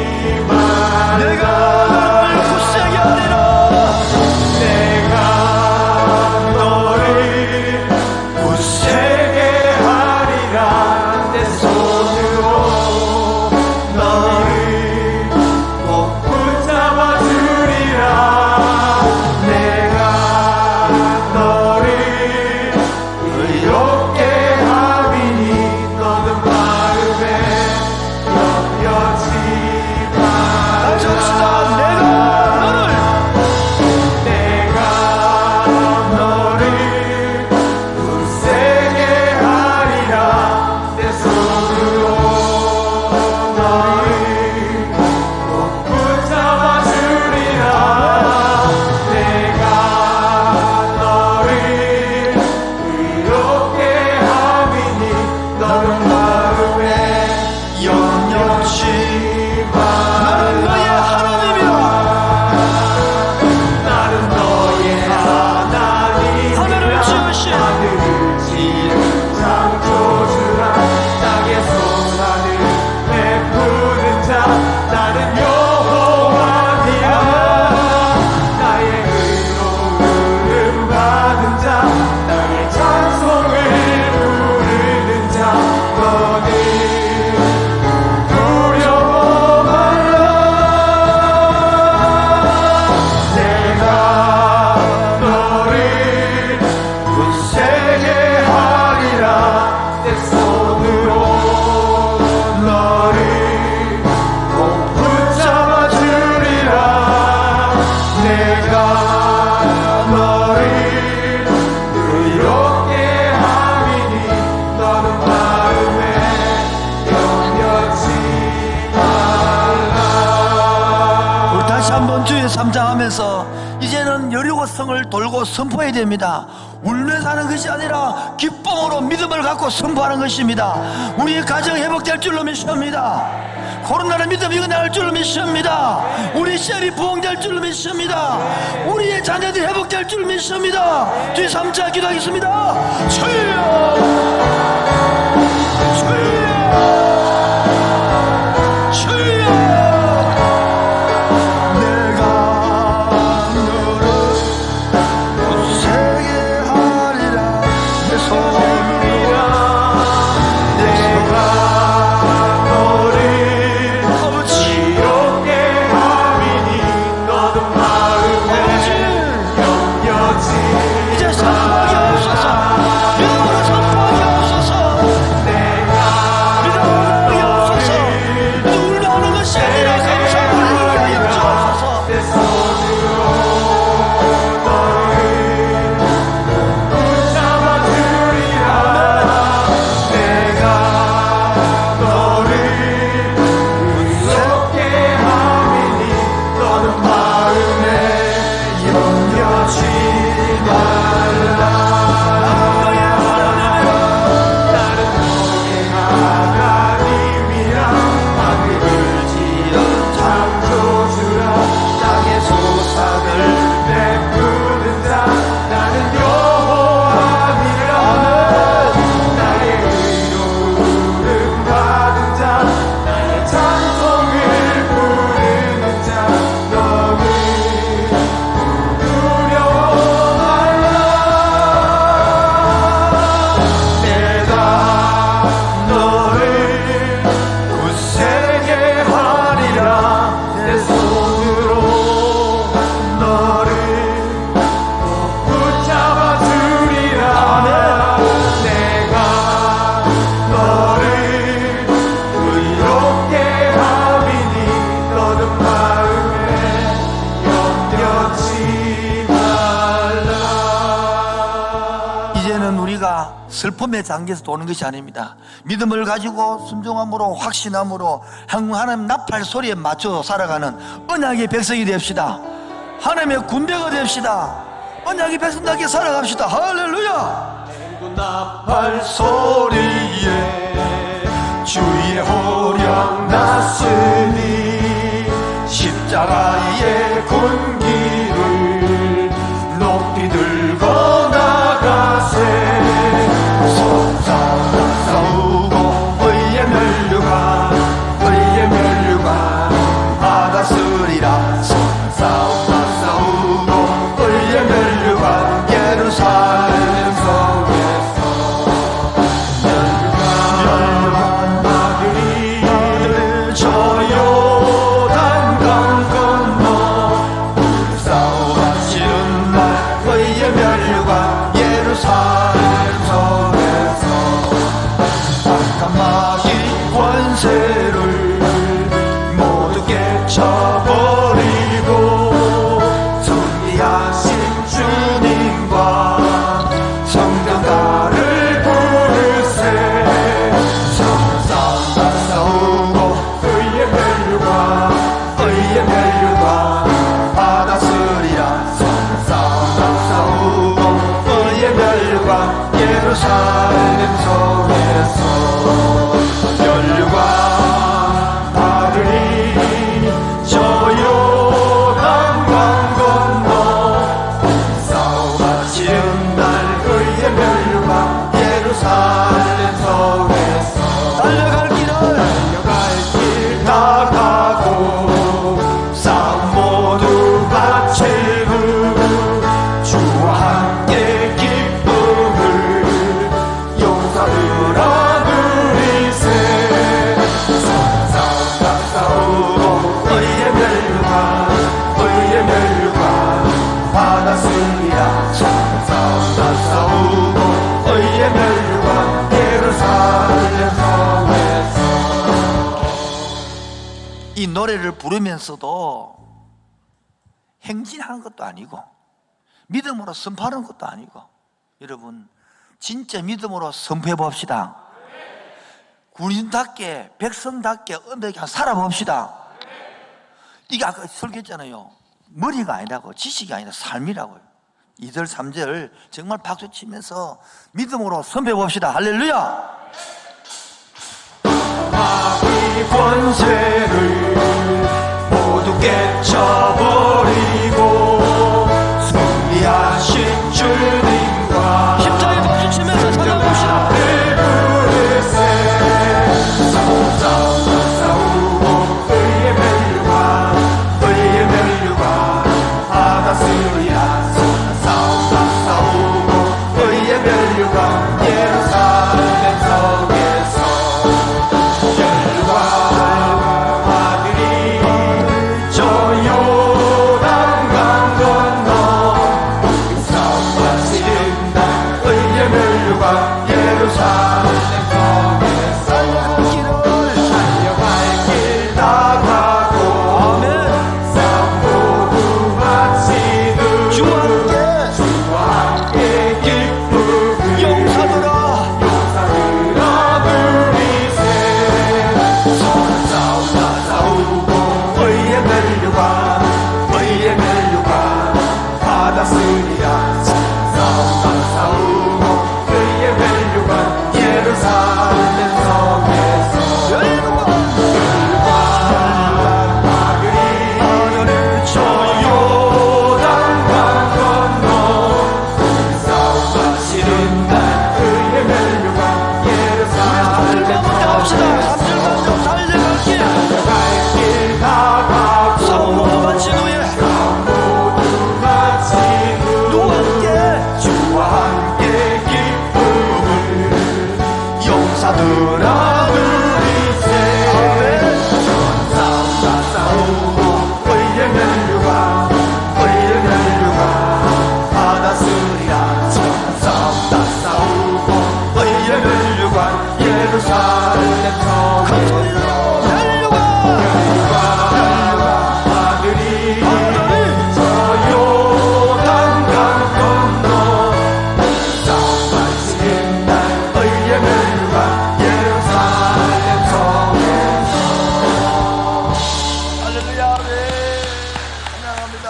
[SPEAKER 1] 뒤에 3장 하면서 이제는 여리고성을 돌고 선포해야 됩니다. 울면서 하는 것이 아니라 기쁨으로 믿음을 갖고 선포하는 것입니다. 우리의 가정 회복될 줄로 믿습니다. 코로나를 믿음이 끝날 줄로 믿습니다. 우리 시절이 부흥될 줄로 믿습니다. 우리의 자녀들이 회복될 줄로 믿습니다. 뒤에 3장 기도하겠습니다. 주여, 주여, 주여. 슬픔의 장기에서 도는 것이 아닙니다. 믿음을 가지고 순종함으로 확신함으로 하나님 나팔 소리에 맞춰 살아가는 언약의 백성이 됩시다. 하나님의 군대가 됩시다. 언약의 백성답게 살아갑시다. 할렐루야.
[SPEAKER 2] 나팔 소리에 주의 호령 났으니 십자가의 군기를 높이 들고 나가세. 싸우고 의의 면류관 받았으리라. 싸우고 의의 면류관 예루살렘 성에서 면류관 아들이 저 요단 강 건너 싸워 바치는 날 의의 면류관 예루살렘 성에서 마귀 권세를 모두 깨쳐버리고 승리하신 주님과 성전가를 부르세. 싸우고 의의 면류관 받았으리라. 싸우고 의의 면류관 예루살렘 성에서 면류관 받으리. 저 요단 강 건너 싸워 바치는 날 의의 면류관 예루살렘 성에서 달려갈 길 나가고 싸움 모두 바치고 주와 함께 기쁨을 용사들아 누리세. 싸우고 의의 면류관 받았으리라. 싸우고 의의 면류관 예루살렘 성에서.
[SPEAKER 1] 이 노래를 부르면서도 행진하는 것도 아니고 믿음으로 선포하는 것도 아니고, 여러분 진짜 믿음으로 선포해 봅시다. 군인답게 백성답게 엄하게 살아봅시다. 이게 아까 설교했잖아요. 머리가 아니라고, 지식이 아니라 삶이라고요. 2절 3절 정말 박수 치면서 믿음으로 선포해 봅시다. 할렐루야.
[SPEAKER 2] 이 권세를 모두 깨쳐버리고 승리하신 주님과
[SPEAKER 1] 힘차게 박수 치면서 찬양합시다.
[SPEAKER 2] 싸우고 의의 멸류관 받았으리라. 싸우고 의의 멸류관 예루살렘 성에서 아들이 저 요단강 건너 싸움과 치른다. 의의 멸류관 예루살렘 성에서 달려갈 길 나가고 싸움 모두 마치듯 주와 함께 기쁨을
[SPEAKER 1] 용사들아
[SPEAKER 2] 누리세. 싸우고 의의 멸류관 받았으리라. 싸우고 의의 멸류관 예루살렘 성에서 아들이 저 요단강 건너 싸움과 치른다. 의의 멸류관 예루살렘
[SPEAKER 1] 합시다. 3절만 좀 달려갈게.
[SPEAKER 2] 갈길 나가고
[SPEAKER 1] 싸움 모두 마친 후에
[SPEAKER 2] 모두 마친 후
[SPEAKER 1] 누구와 함께
[SPEAKER 2] 주와 함께 기쁨을 용사들아 누리세. 싸우고 의의 멸류관 받았으리라. 싸우고 의의 멸류관 예루살렘 성에서 아들이 저 요단강 건너 싸움과 치른다. 의의 멸류관 예루살렘 성에서.
[SPEAKER 1] 할렐루야. 네. 찬양합니다.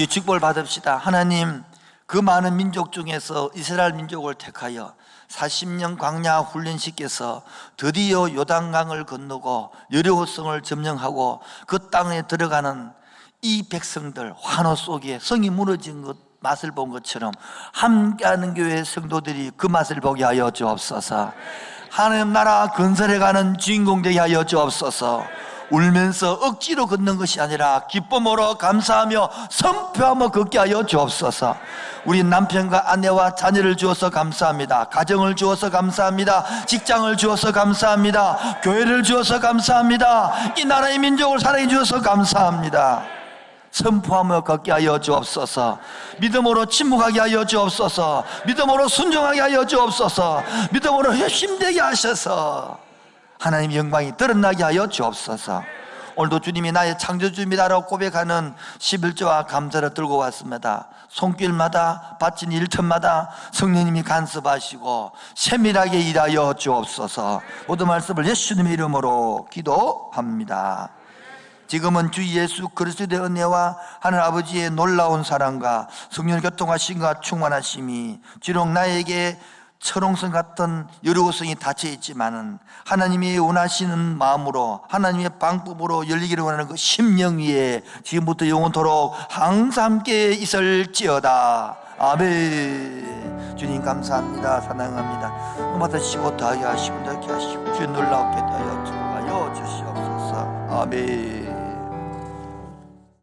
[SPEAKER 1] 축복을 받읍시다. 하나님, 그 많은 민족 중에서 이스라엘 민족을 택하여 40년 광야 훈련시켜서 드디어 요단강을 건너고 여리고성을 점령하고 그 땅에 들어가는 이 백성들, 환호 속에 성이 무너진 것 맛을 본 것처럼 함께하는 교회 성도들이 그 맛을 보게 하여 주옵소서. 하나님 나라 건설해가는 주인공 되게 하여 주옵소서. 울면서 억지로 걷는 것이 아니라 기쁨으로 감사하며 선포하며 걷게 하여 주옵소서. 우리 남편과 아내와 자녀를 주어서 감사합니다. 가정을 주어서 감사합니다. 직장을 주어서 감사합니다. 교회를 주어서 감사합니다. 이 나라의 민족을 사랑해 주어서 감사합니다. 선포하며 걷게 하여 주옵소서. 믿음으로 침묵하게 하여 주옵소서. 믿음으로 순종하게 하여 주옵소서. 믿음으로 힘되게 하셔서 하나님 영광이 드러나게 하여 주옵소서. 오늘도 주님이 나의 창조주입니다라고 고백하는 11조와 감사를 들고 왔습니다. 손길마다 바친 일터마다 성령님이 간섭하시고 세밀하게 일하여 주옵소서. 모든 말씀을 예수님의 이름으로 기도합니다. 지금은 주 예수 그리스도의 은혜와 하늘 아버지의 놀라운 사랑과 성령 교통하심과 충만하심이 비록 나에게 철옹성 같은 여리고성이 닫혀 있지만은 하나님이 원하시는 마음으로 하나님의 방법으로 열리기를 원하는 그 심령 위에 지금부터 영원토록 항상 함께 있을지어다. 아멘. 주님 감사합니다. 사랑합니다. 받으시고 더하게 하시고 넓게 하시고 주의 놀라웠게 하여 주시옵소서. 아멘.